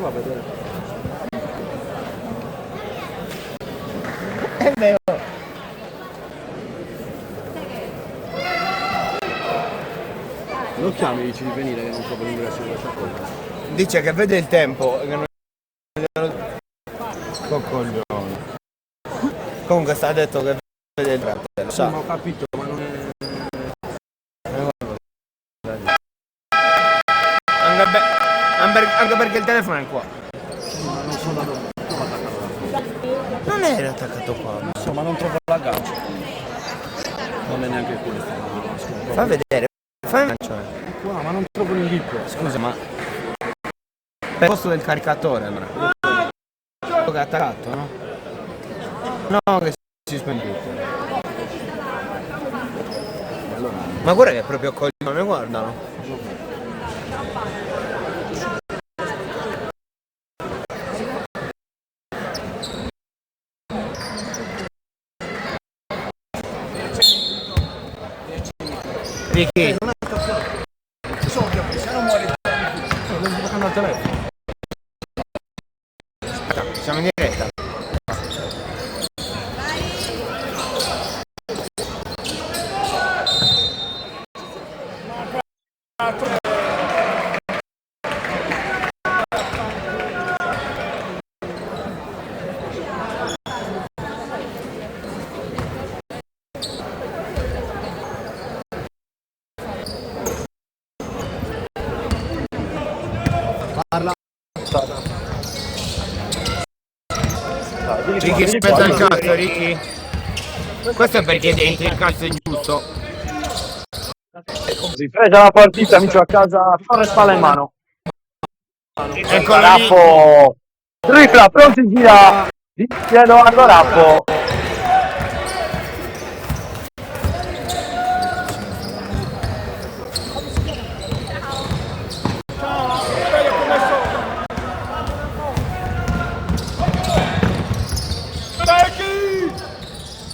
Va a vedere.
È vero.
Lo chiami e dici di venire che non so per l'ingresso della sciacola.
Dice che vede il tempo. Che non... Coglione. Comunque sta detto che vede il tempo. Lo sa.
Ho capito, ma non è...
Anche perché il telefono è qua.
Ma non so da dove.
Non era attaccato qua.
Insomma, non trovo l'aggancio. Non è neanche questo. No, scusa.
Fa vedere. Fai un cioè.
Qua, ma non trovo l'indico.
Scusa, ma per posto del caricatore allora. Che è attaccato, no? No, che si spende tutto. Ma guarda che è proprio coglione, guardalo. Ricky. Siamo in diretta. Ricky rispetto al cazzo, Ricky. Questo è perché dentro il cazzo è giusto.
Ripresa la partita, amici a casa, torre spalla in mano.
Eccolo lì.
Rappo, tripla, pronti via. Di chiedo a Rappo.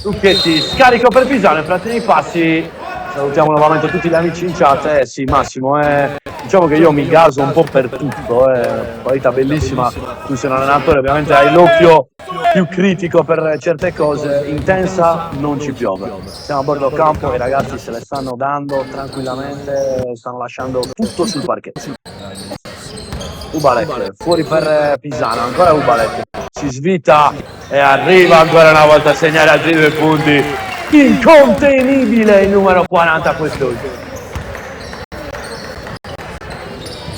Lucchetti, scarico per Pisano, infrazione i passi. Salutiamo nuovamente tutti gli amici in chat. Sì, Massimo, diciamo che io mi gaso un po' per tutto. Qualità bellissima. Tu sei un allenatore, ovviamente hai l'occhio più critico per certe cose. Intensa, non ci piove. Siamo a bordo campo, i ragazzi se le stanno dando tranquillamente, stanno lasciando tutto sul parquet. Ubalek, fuori per Pisano, ancora Ubalek. Si svita e arriva ancora una volta a segnare altri 2 punti. Incontenibile il numero 40 quest'oggi.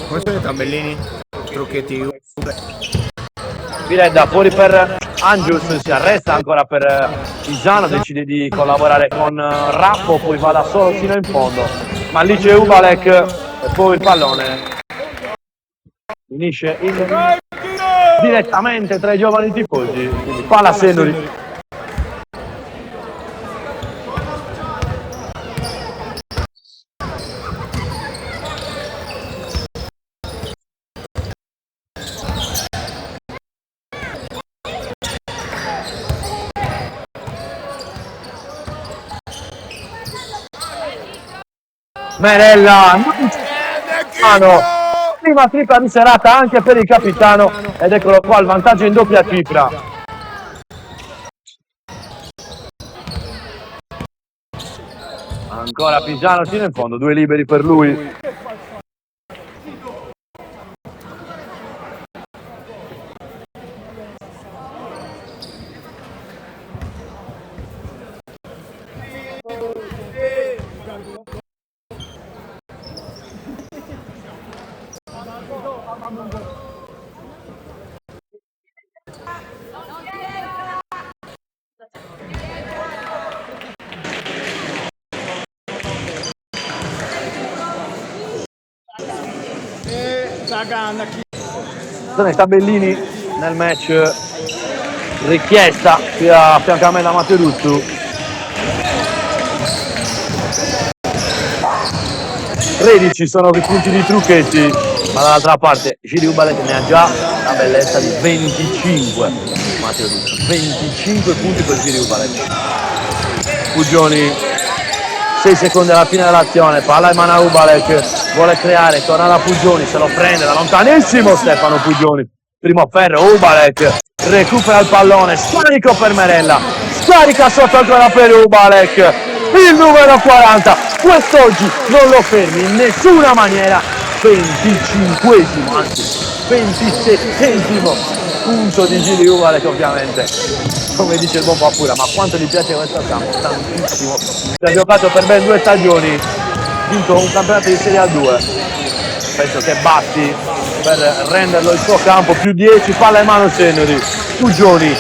Come sono i tabellini? Trucchetti.
Viredda fuori per Angius, si arresta ancora per Pisano, decide di collaborare con Rappo, poi va da solo fino in fondo. Ma lì c'è Ubalek e poi il pallone finisce direttamente tra i giovani tifosi, quindi palla Senuri. Merella, prima tripla di serata anche per il capitano ed eccolo qua il vantaggio in doppia cifra. Ancora Pisano fino in fondo, 2 liberi per lui. Sono i tabellini nel match richiesta qui a fianco a me da Materuzzu. 13 sono i punti di Trucchetti, ma dall'altra parte Giri Ubalek ne ha già la bellezza di 25. Materuzzu, 25 punti per Giri Ubalek. Pugioni, 6 secondi alla fine dell'azione, palla in mano a Ubalek, vuole creare, torna da Pugioni, se lo prende da lontanissimo Stefano Pugioni, primo ferro, Ubalek recupera il pallone, scarico per Merella, scarica sotto ancora per Ubalek, il numero 40, quest'oggi non lo fermi in nessuna maniera, 25esimo, anzi 27esimo punto di Gili Ubalek, ovviamente, come dice il buon Papura, ma quanto gli piace questo campo, tantissimo. Si ha giocato per ben 2 stagioni, vinto un campionato di Serie A2, penso che basti per renderlo il suo campo. Più 10, palla in mano Senori, Pugioni,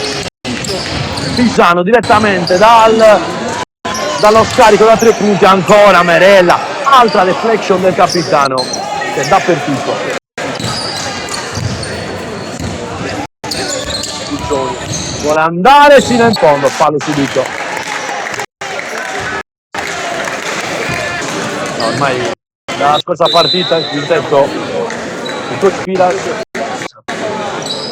Pisano direttamente dallo scarico da 3 punti, ancora Merella, altra deflection del capitano che dappertutto. Pugioni vuole andare fino in fondo, fallo subito. No, ormai dalla scorsa partita il quintetto il coach Pilas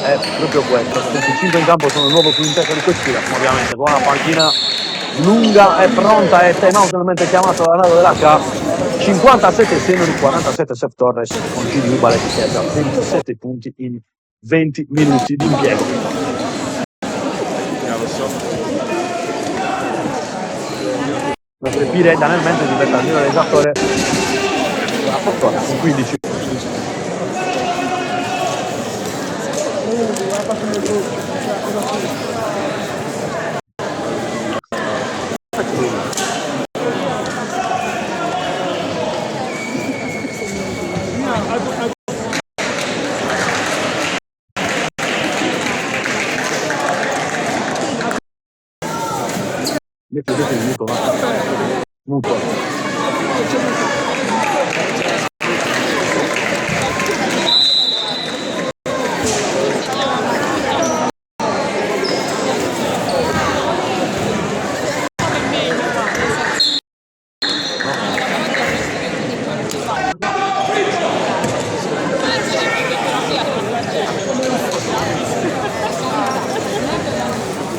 è proprio questo. Questi 5 in campo sono il nuovo quintetto di coach Pilas, ovviamente con una panchina lunga e pronta e time out finalmente chiamato dal lato dell'H. 57 Senori, 47 Seth Torres, con Gili Ubalek che ha già 27 punti in 20 minuti di impiego. Mentre Pireda nel mentre diventa il mio realizzatore della Fortuna con 15. Vedete il muto, muto.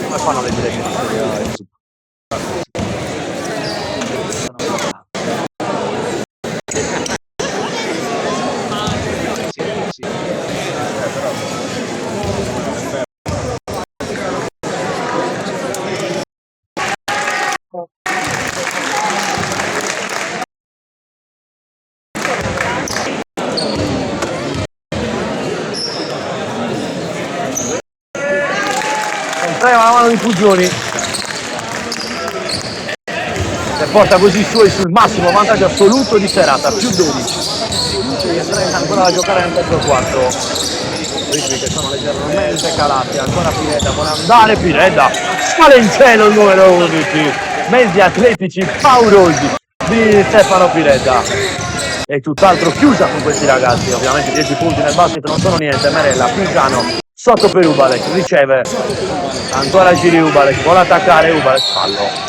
Come fanno le dirette di Serie A? Prema la mano di Pugioni e porta così i suoi sul massimo vantaggio assoluto di serata, più 12. Ancora da giocare nel terzo quarto, ritmi che sono leggermente calati. Ancora Pireda, vuole andare Pireda, sale in cielo il numero 11, mezzi atletici paurosi di Stefano Pireda. È tutt'altro chiusa con questi ragazzi, ovviamente 10 punti nel basket non sono niente. Merella, Pisano sotto per Ubalek, riceve ancora Gili Ubalek, vuole attaccare Ubalek, fallo.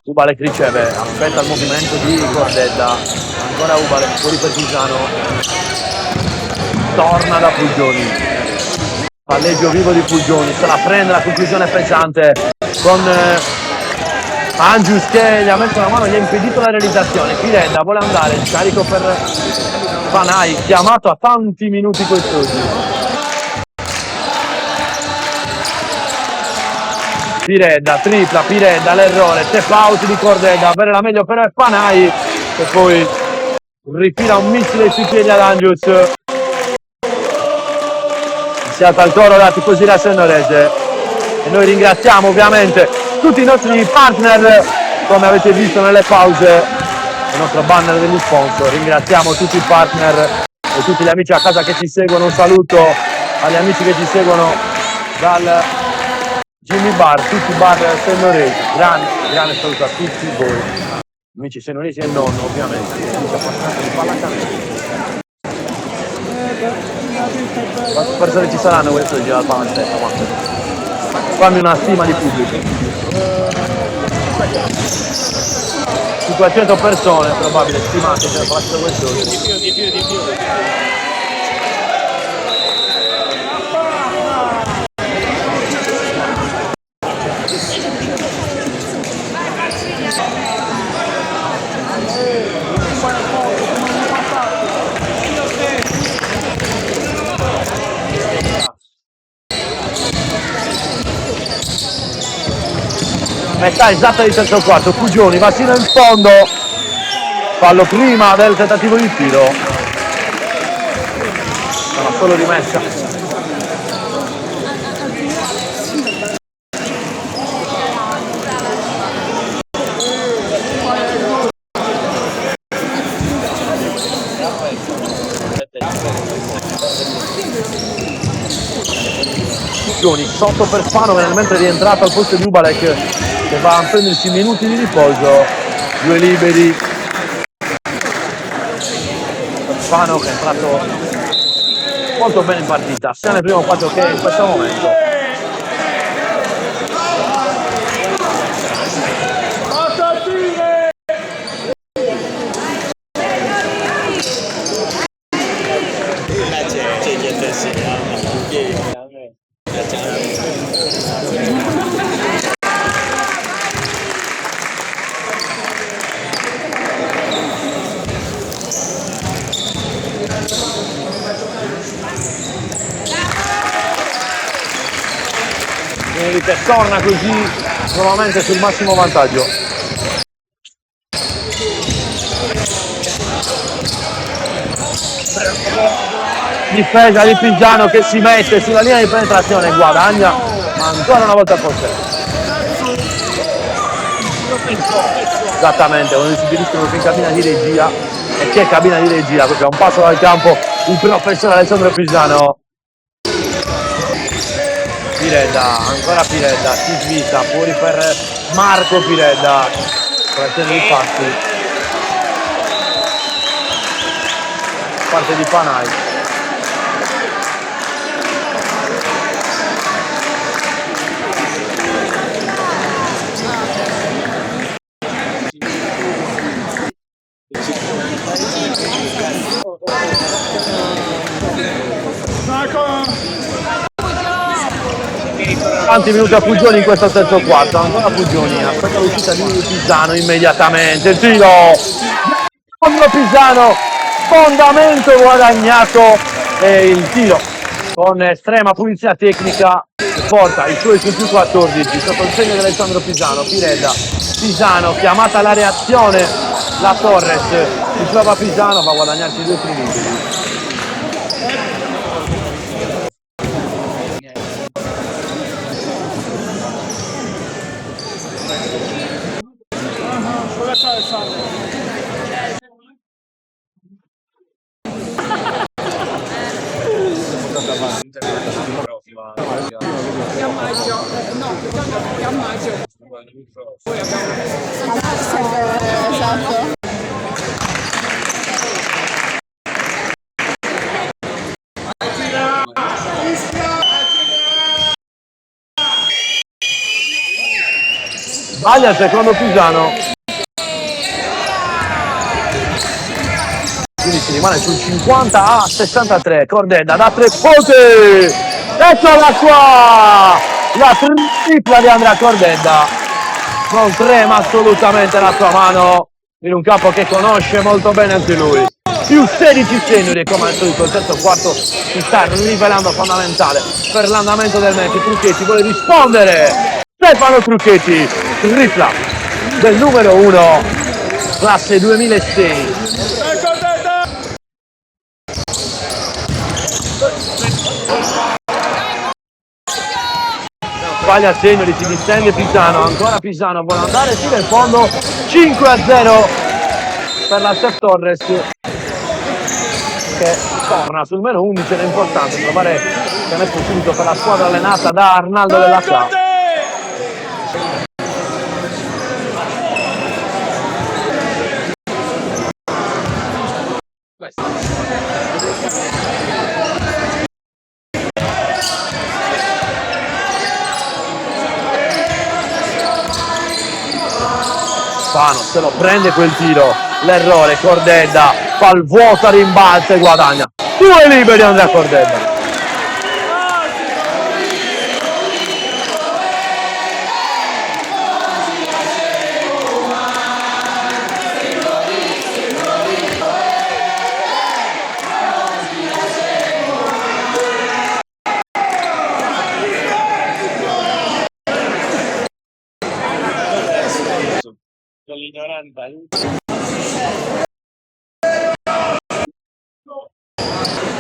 Ubalek riceve, aspetta il movimento di Cordetta, ancora Ubalek, fuori per Pisano, torna da Pugioni, palleggio vivo di Pugioni, se la prende, la conclusione pesante con Angius che gli ha messo la mano, gli ha impedito la realizzazione. Pireda vuole andare, il carico per Panai, chiamato a tanti minuti costosi. Pireda, tripla, Pireda, l'errore, step out di Cordetta, avere la meglio però è Panai e poi rifila un missile sui piedi ad Angius. Si alza il coro da tifosi da Sennorese e noi ringraziamo ovviamente tutti i nostri partner, come avete visto nelle pause, il nostro banner degli sponsor. Ringraziamo tutti i partner e tutti gli amici a casa che ci seguono. Un saluto agli amici che ci seguono dal Jimmy Bar, tutti i bar sennoresi. Grande saluto a tutti voi, amici sennoresi e non, ovviamente, amici appassionati di pallacanestro. Quante persone ci saranno questo giro al pallacanestro? Fammi una stima di pubblico. 500 persone probabile stimate che faccio questo.
Di più.
metà esatta di terzo quarto, Pugioni va fino in fondo, fallo prima del tentativo di tiro, sarà solo rimessa. Pugioni sotto per Fano, mentre è rientrato al posto di Ubalek che va a prendersi minuti di riposo, due liberi. Fano che è entrato molto bene in partita, sia nel primo quarto che in questo momento. Che torna così nuovamente sul massimo vantaggio. Difesa di Pisano che si mette sulla linea di penetrazione, guadagna, ma ancora una volta a possesso. Esattamente, quando si diriscono in cabina di regia, e che cabina di regia, perché a un passo dal campo il professor Alessandro Pisano. Piredda, ancora Piredda, si svita, fuori per Marco Piredda, frazione di passi, parte di Panay. Quanti minuti a Pugioni in questo terzo quarto? Ancora Pugioni, aspetta l'uscita di Pisano immediatamente, il tiro! Pisano, fondamento guadagnato e il tiro con estrema pulizia tecnica porta i suoi su più 14 sotto il segno di Alessandro Pisano. Piredda, Pisano chiamata alla reazione, la Torres, si trova Pisano, va a guadagnarsi 2 minuti. Sbaglia il secondo Pisano, quindi si rimane sul 50-63. Cordedda da 3 punti, eccola qua, la tripla di Andrea Cordedda, non trema assolutamente la sua mano in un campo che conosce molto bene anche lui. Più 16 segni, come al solito il terzo quarto si sta rivelando fondamentale per l'andamento del match. Trucchetti vuole rispondere, Stefano Trucchetti, tripla del numero 1, classe 2006. Sbaglia il segno, si distende Pisano, ancora Pisano vuole andare fino in fondo, 5-0 per la Steph Torres che torna sul meno 11. Ed è importante trovare canestro subito per la squadra allenata da Arnaldo Della Sa. Fano se lo prende quel tiro, l'errore, Cordedda fa il vuoto, rimbalza e guadagna 2 liberi Andrea Cordedda.
Dell'ignoranza.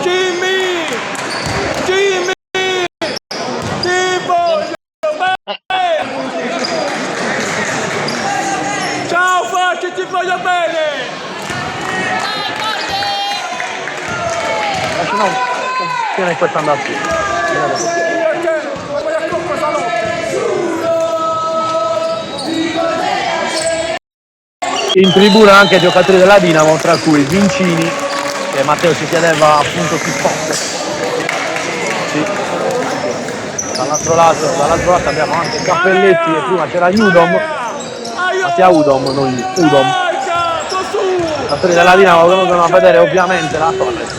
Jimmy! Jimmy! Ti voglio bene! Ciao Facci, ti voglio bene!
No, tiene questa andata. In tribuna anche giocatori della Dinamo, tra cui Vincini, che Matteo ci chiedeva appunto chi fosse. Sì. Dall'altro lato abbiamo anche Cappelletti e prima c'era Udom, Mattia Udom, non Udom. I giocatori della Dinamo vengono a vedere ovviamente la Torres.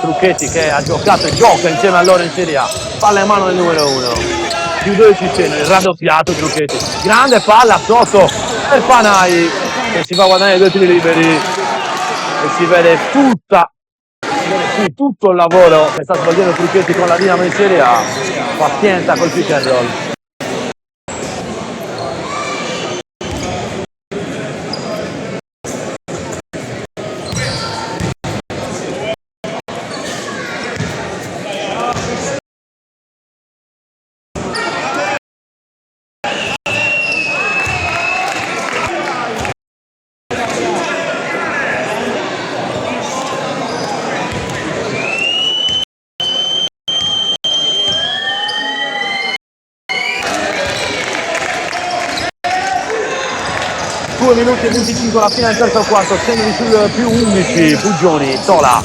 Trucchetti che ha giocato e gioca insieme a loro in Serie A, palla in mano del numero 1, più 12 il raddoppiato Trucchetti, grande palla sotto per Panai che si va a guadagnare 2 tiri liberi e si vede tutto il lavoro che sta svolgendo Trucchetti con la Dinamo in Serie A, pazienza col pick and roll. Minuti e 25 alla fine del terzo quarto, segni sul più 11, Puggioni, Tola.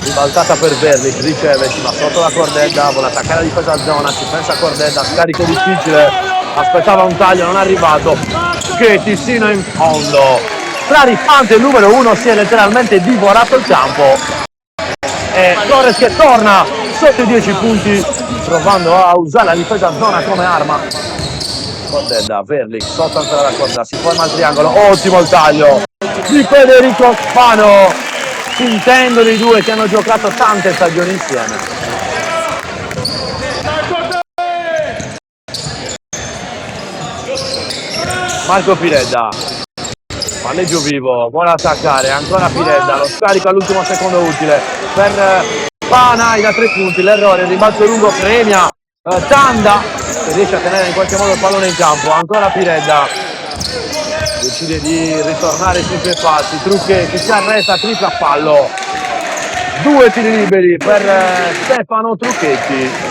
Ribaltata per Verlic, riceve, si va sotto la Cordedda, vuole attaccare la difesa a zona, ci pensa Cordedda, scarico difficile, aspettava un taglio, non è arrivato, che Tissino in fondo. Clarifante il numero 1 si è letteralmente divorato il campo. E Torres che torna sotto i 10 punti, provando a usare la difesa a zona come arma. Cordedda, Verlic, sotto ancora la corda, si forma il triangolo, ottimo il taglio di Federico Spano, intendono i due che hanno giocato tante stagioni insieme. Marco Piredda, palleggio vivo, vuole attaccare, ancora Piredda, lo scarico all'ultimo secondo utile per Panai da 3 punti, l'errore, il rimbalzo lungo premia Tanda, che riesce a tenere in qualche modo il pallone in campo, ancora Piredda decide di ritornare sui suoi passi, Trucchetti si arresta, tripla fallo, 2 tiri liberi per Stefano Trucchetti.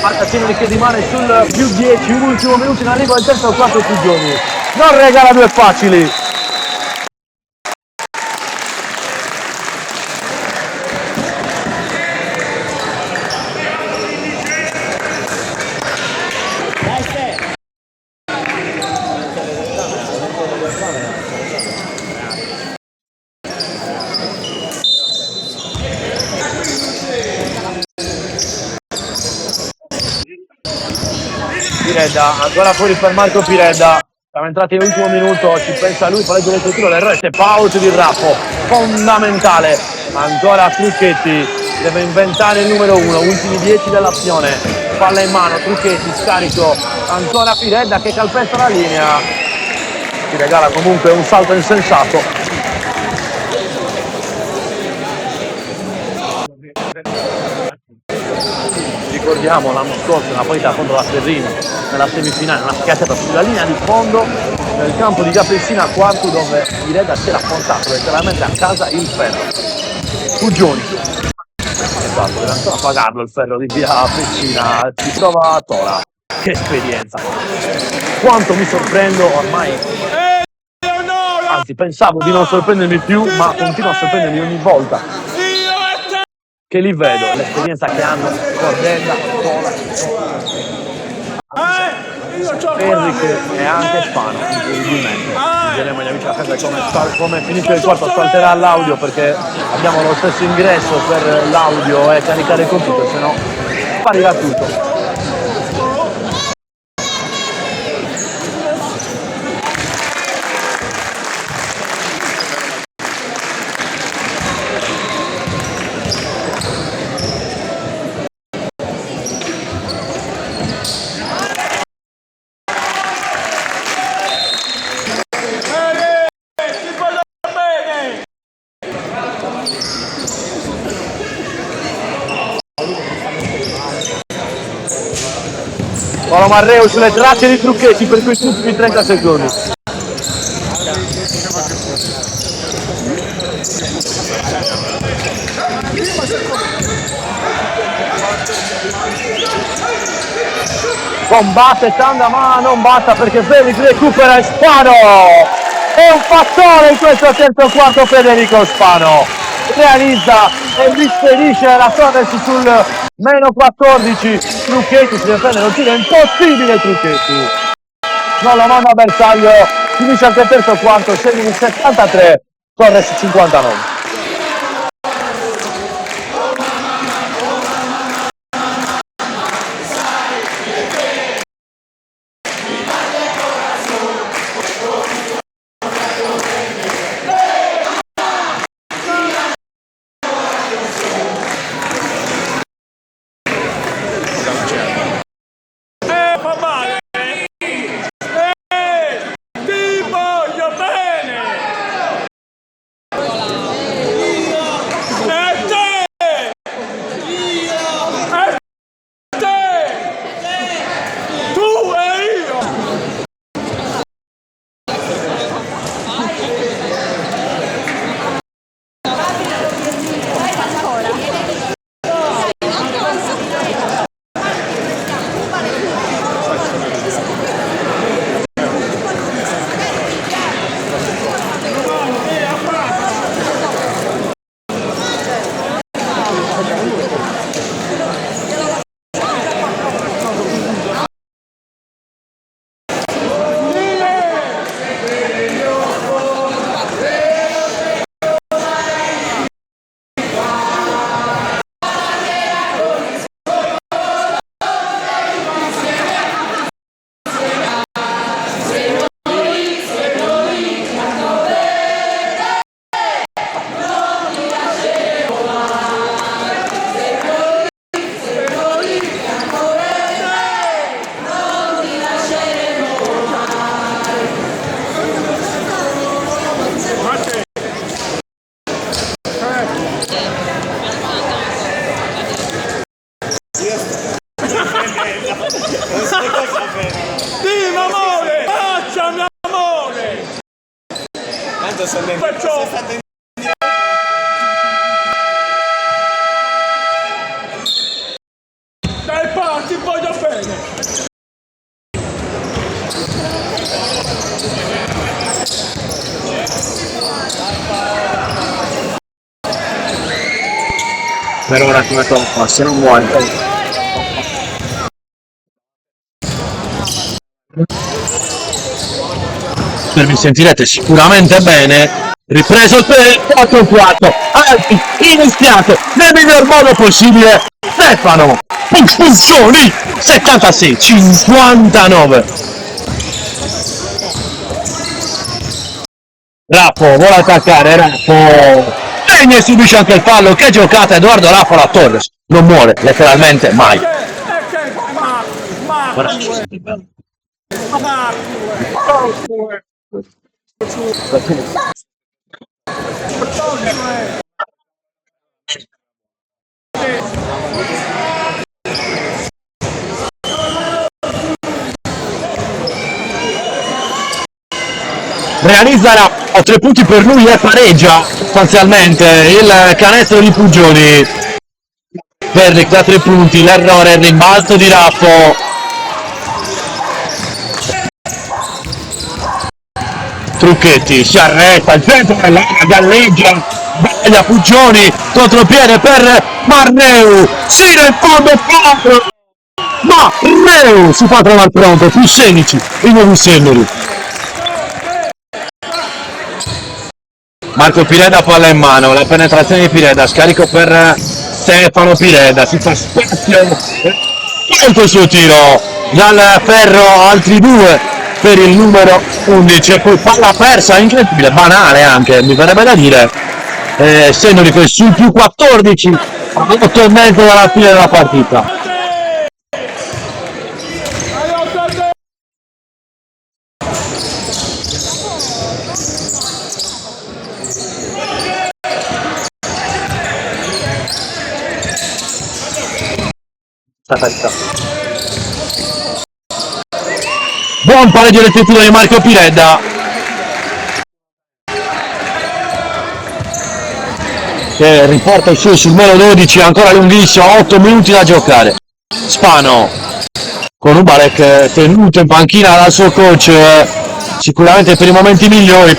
Marcazione di Chiedimane sul più 10, ultimo minuto in arrivo al terzo quarto, Puggioni non regala due facili. Piredda, ancora fuori per Marco Piredda, siamo entrati nell'ultimo minuto, ci pensa lui, palleggio del tiro, l'errore, step out di Rappo, fondamentale, ancora Trucchetti, deve inventare il numero 1, ultimi 10 dell'azione, palla in mano, Trucchetti, scarico, ancora Piredda che calpesta la linea, ci regala comunque un salto insensato. Ricordiamo l'anno scorso nella partita contro la Ferrino nella semifinale, una schiacciata sulla linea di fondo nel campo di Capessina quarto, dove Piredda si era portato letteralmente a casa il ferro. Puggioni, esatto, deve ancora pagarlo il ferro di via Pessina, ci trova Tola. Che esperienza, quanto mi sorprendo ormai Anzi, pensavo di non sorprendermi più, ma continuo a sorprendermi ogni volta che li vedo. L'esperienza che hanno Cordella, Enrique e anche Spano, incredibilmente. Diremo agli amici a casa come finisce il quarto salterà l'audio, perché abbiamo lo stesso ingresso per l'audio e caricare il computer, se no sparirà tutto. Paolo Marreu sulle tracce di Trucchetti per questi ultimi 30 secondi. Combatte Tanda, ma non basta perché Federico recupera Spano. È un fattore in questo terzo quarto Federico Spano. Realizza e rispedisce la Torres sul meno 14. Trucchetti si difende, non tira, è impossibile Trucchetti. Non lo manda a bersaglio, finisce anche il terzo quarto, segna il 73, Torres 59.
Per ora come fa, se non vuoi.
Mi sentirete sicuramente bene. Ripreso il 4-4, anzi iniziato nel miglior modo possibile. Stefano Pulsoni 76-59. Raffo vuole attaccare, Raffo segna e subisce anche il fallo. Che giocata Edoardo Raffo alla Torres, non muore letteralmente mai. Realizza a 3 punti per lui e pareggia sostanzialmente il canestro di Pugioni. Verdict da 3 punti, l'errore, il rimbalzo di Raffo. Trucchetti si arresta, il centro dell'area galleggia, baglia Puggioni, contropiede per Marneu, si nel fondo proprio, ma Marneu si fa trovare pronto, più 16, i nuovi Senneri. Marco Pireda palla in mano, la penetrazione di Pireda, scarico per Stefano Pireda, si fa spazio, molto il suo tiro, dal ferro altri 2 per il numero 11 e poi palla persa, incredibile, banale anche, mi verrebbe da dire, Senneri sul più 14, a 8 e mezzo dalla fine della partita. Buon pareggio del titolo di Marco Pireda, che riporta il suo sul meno 12, ancora lunghissimo, 8 minuti da giocare. Spano con Ubalek tenuto in panchina dal suo coach, sicuramente per i momenti migliori,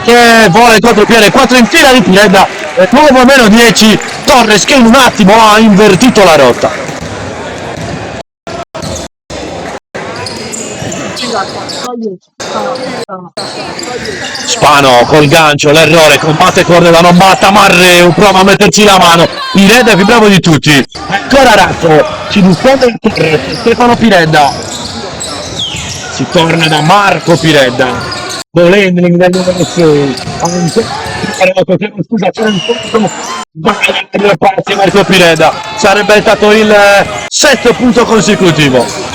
che vuole il contropiede, 4 in fila di Pireda, nuovo meno 10, Torres che in un attimo ha invertito la rotta. Spano col gancio, l'errore, combatte corre da non batta, Marreu prova a metterci la mano, Pireda è più bravo di tutti, ancora Razzo, ci difende il Torres, Stefano Pireda, si torna da Marco Pireda, Bolendling del numero 6, scusa c'è un punto, parte Marco Pireda, sarebbe stato il 7º punto consecutivo.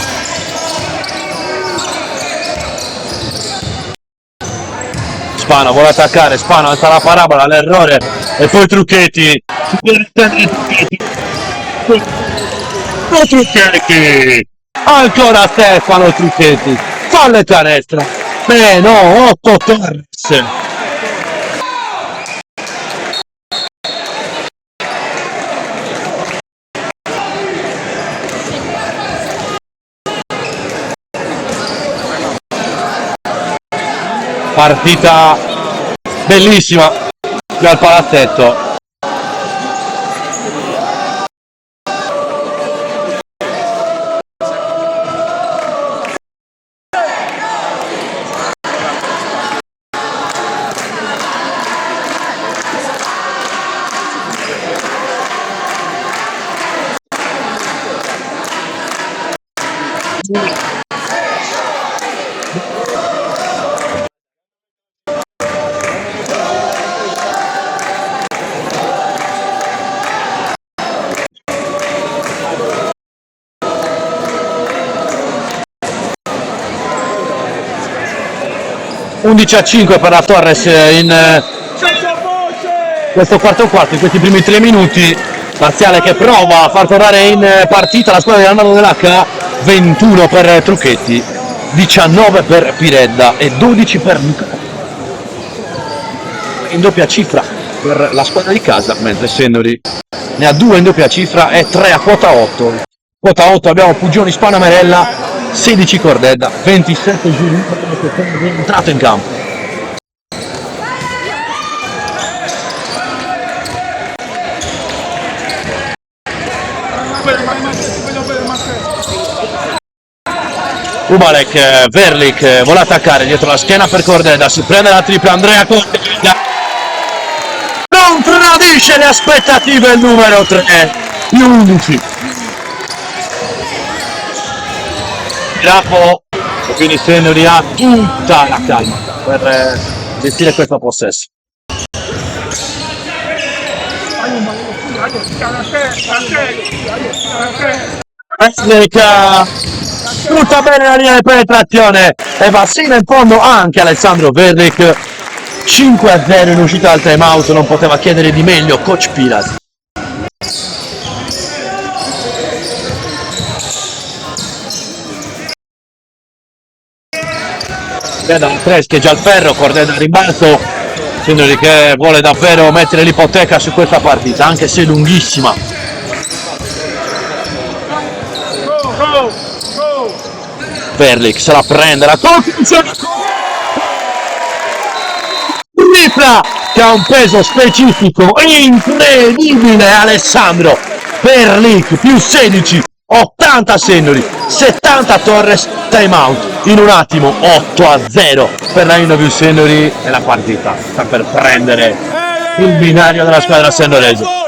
Spano vuole attaccare, Spano alza la parabola, l'errore e poi Trucchetti, ancora Stefano Trucchetti, fallo e canestra, meno 8 Torres. Partita bellissima qui al palazzetto. A 5 per la Torres in questo quarto, in questi primi 3 minuti, parziale che prova a far tornare in partita la squadra dell'Armado dell'H, 21 per Trucchetti, 19 per Pireda e 12 per Luca. In doppia cifra per la squadra di casa, mentre Senneri ne ha 2 in doppia cifra e 3 a quota 8. Quota 8 abbiamo Puggioni, Spano, Merella, 16 Cordedda, 27 Giulio entrato in campo. Ubalek, Verlik vuole attaccare dietro la schiena per Cordedda, si prende la tripla Andrea Cordedda, non tradisce le aspettative il numero 3, più 11. Grapo, e quindi Senneri ha tutta la calma per gestire questo possesso. Tutta bene la linea di penetrazione e va sino in fondo anche Alessandro Verlik. 5-0 in uscita dal time out, non poteva chiedere di meglio coach Pilas. Cordedda frescheggia al ferro, Cordedda al rimbalzo, Senneri che vuole davvero mettere l'ipoteca su questa partita, anche se lunghissima. Verlik se la prende, la conclusione tripla che ha un peso specifico incredibile. Alessandro Verlik più 16, 80 Sennori, 70 Torres, time out in un attimo. 8-0 per la Innovius Sennori e la partita sta per prendere il binario della squadra sennorese.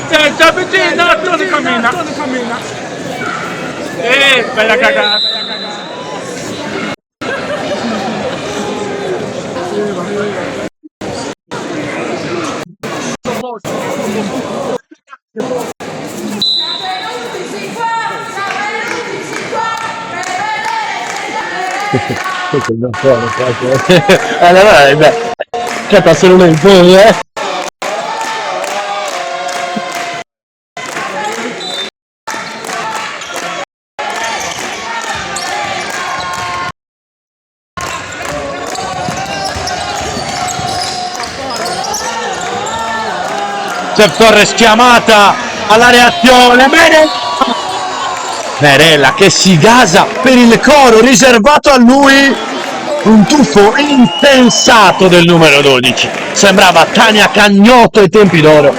Senza vicino, tu cammina. Bella cagata.
Allora, c'è passare un po', Jeff Torres chiamata alla reazione, bene! Merella che si gasa per il coro riservato a lui, un tuffo intensato del numero 12, sembrava Tania Cagnotto ai tempi d'oro.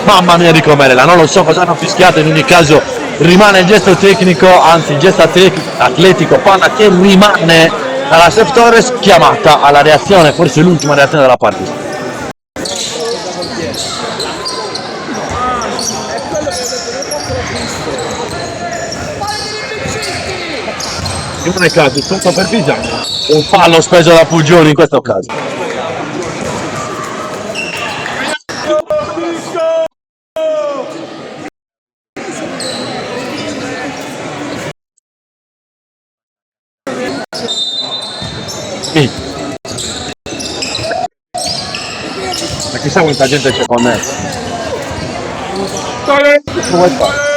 Mamma mia Enrico Merella, non lo so cosa hanno fischiato, in ogni caso rimane il gesto tecnico, anzi il gesto atletico, palla che rimane alla Jeff Torres, chiamata alla reazione, forse l'ultima reazione della partita. Non è caso, tutto per Pisano. Un fallo speso da Puggioni in questo caso. Sì. Ma chissà quanta gente c'è con me. Come fare?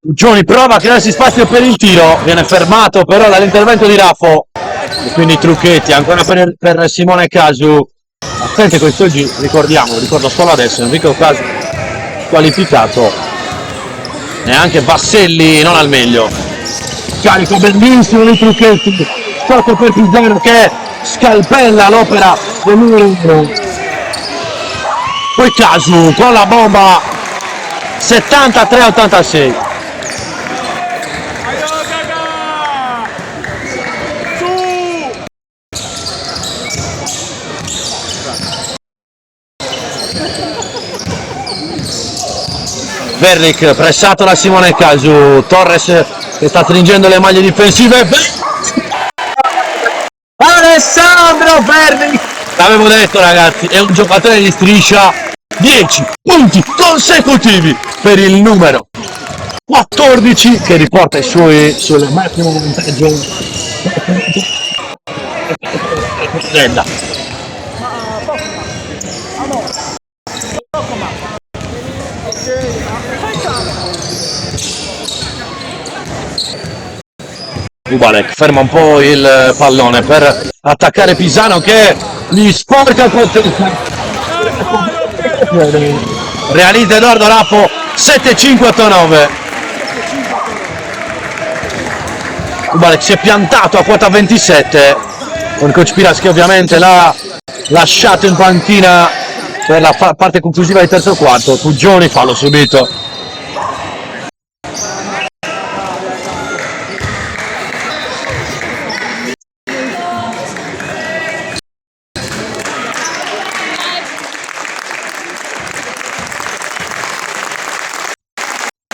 Puggioni prova a crearsi spazio per il tiro, viene fermato però dall'intervento di Raffo e quindi Trucchetti ancora per Simone Casu. Attenti quest'oggi, ricordo solo adesso, Enrico Casu qualificato, neanche Vasselli non al meglio. Carico bellissimo di Trucchetti, tocco per Pisano che scalpella l'opera del numero 1. Poi Casu con la bomba 73-86. Verlik pressato da Simone Casu, Torres che sta stringendo le maglie difensive. Alessandro Verlik, l'avevo detto ragazzi, è un giocatore di striscia. 10 punti consecutivi per il numero 14 che riporta i suoi sul massimo vantaggio. Kubalek ferma un po' il pallone per attaccare Pisano che gli sporca il potenziale. Realizza Edoardo Raffo 7-5-8-9. Kubalek si è piantato a quota 27 con coach Piras che ovviamente l'ha lasciato in panchina per la parte conclusiva del terzo quarto. Puggioni fallo subito.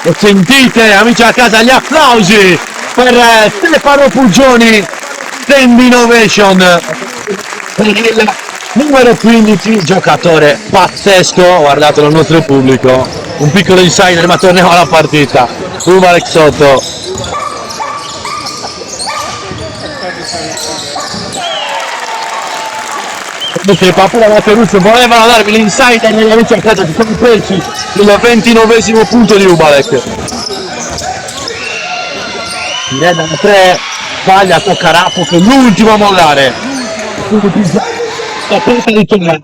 Lo sentite amici a casa, gli applausi per Stefano Puggioni standing ovation per il numero 15, giocatore pazzesco, guardatelo il nostro pubblico, un piccolo insider, ma torniamo alla partita. Ubalek sotto. Perché Papua e Peruccio volevano darvi l'insider e invece a casa ci sono presi il 29esimo punto di Ubalek. Mireda 3, sbaglia, tocca Rapo che è l'ultimo a mollare. Sta pronta di tornare.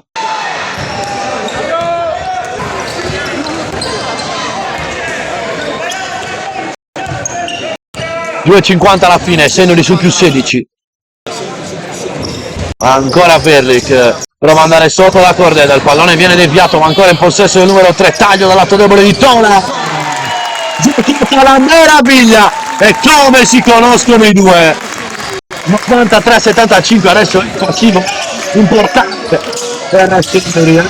2,50 alla fine, Sennori su più 16. Ancora Verlic, prova ad andare sotto la cordella, il pallone viene deviato, ma ancora in possesso del numero 3, taglio dal lato debole di Tola. Giocata la meraviglia, e come si conoscono i due. 93-75, adesso il passivo importante per Sennori.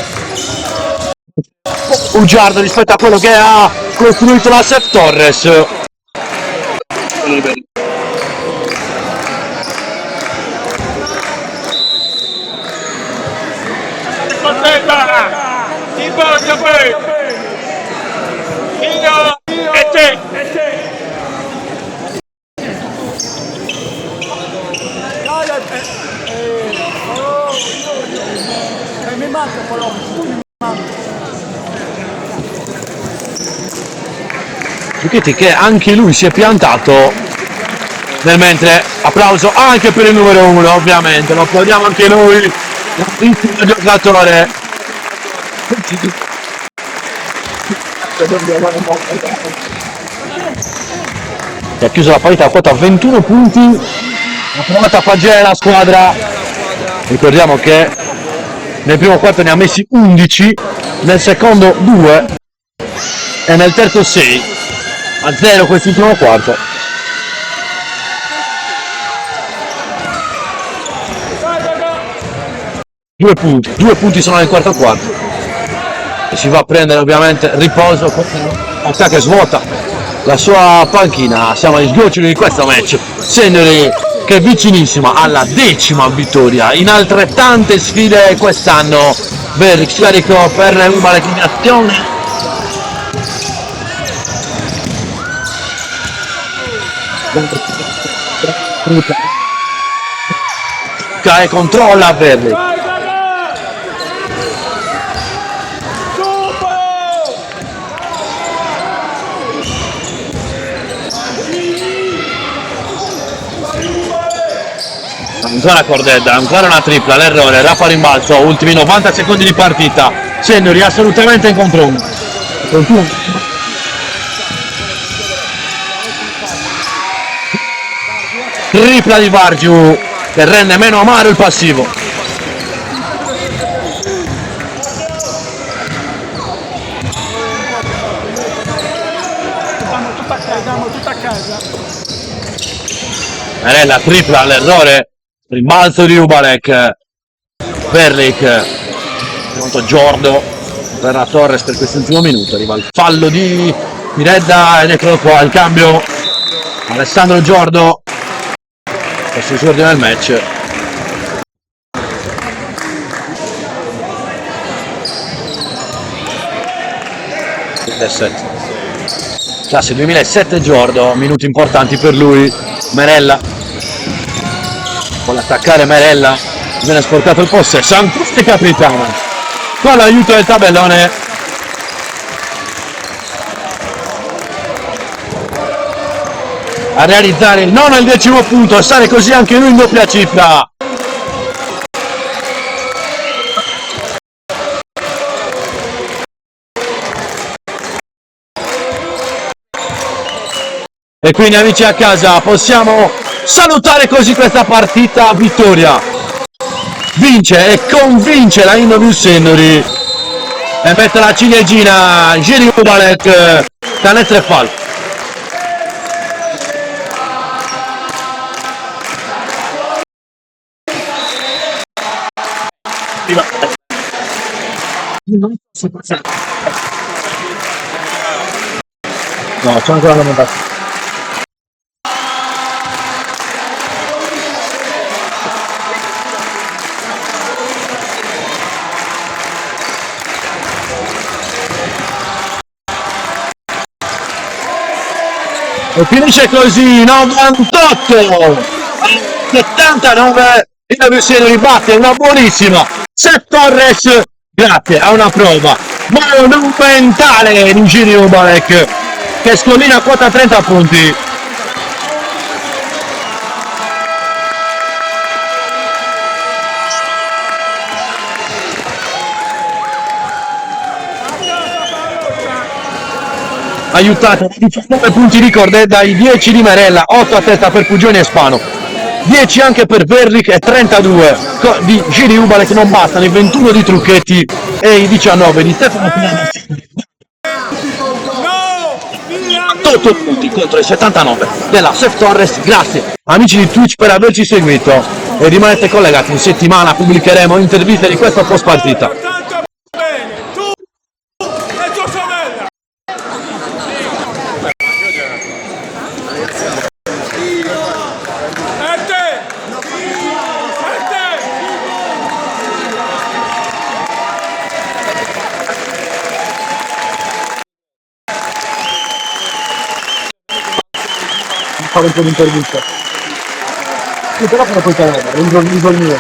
Bugiardo rispetto a quello che ha costruito la Sef Torres. Giuchetti che anche lui si è piantato nel mentre, applauso anche per il numero 1, ovviamente lo applaudiamo anche noi, grandissimo giocatore. Si è chiuso la partita a quota 21 punti, ha provato a pagare la squadra, ricordiamo che nel primo quarto ne ha messi 11, nel secondo 2 e nel terzo 6, a 0 quest'ultimo quarto. Due punti sono nel quarto quarto e si va a prendere ovviamente riposo. Attacca che svuota la sua panchina, siamo agli sgoccioli di questo match. Sennori che è vicinissima alla 10ª vittoria in altrettante sfide quest'anno. Verlic scarico per una reclinazione. E controlla Verlic. Ancora Cordedda, ancora una tripla, l'errore, Rafa rimbalzo, ultimi 90 secondi di partita. Sennori assolutamente in controllo. Tripla di Vargiu che rende meno amaro il passivo. Merella tripla, l'errore, rimbalzo di Ubalek. Verlic, pronto Giordo per la Torres per quest'ultimo minuto, arriva il fallo di Mireda ed eccolo qua il cambio. Alessandro Giordo, questo esordio nel match. Classe 2007 Giordo, minuti importanti per lui. Merella vuole attaccare, Merella viene sporcato il possesso, Ancusti capitano con l'aiuto del tabellone. A realizzare il nono e il 10º punto e stare così anche lui in doppia cifra. E quindi amici a casa possiamo salutare così questa partita vittoria. Vince e convince la Innoviu Sennori e mette la ciliegina Giri Ubalek, canestro e fallo. No, c'è ancora la montaggio. E finisce così, 98 79, il Vissino ribatte una buonissima Seth Torres grazie a una prova monumentale di Gini Ubalek che scollina quota 30 punti. Aiutato 19 punti record dai 10 di Merella, 8 a testa per Pugioni e Spano, 10 anche per Verric e 32 di Giri Ubalek, non bastano i 21 di Trucchetti e i 19 di Stefano Pinano. 8 punti contro i 79 della Seth Torres. Grazie amici di Twitch per averci seguito e rimanete collegati, in settimana pubblicheremo interviste di questa post partita. Fare un po' di intervista. Sì, però come puoi chiamare? Un giorno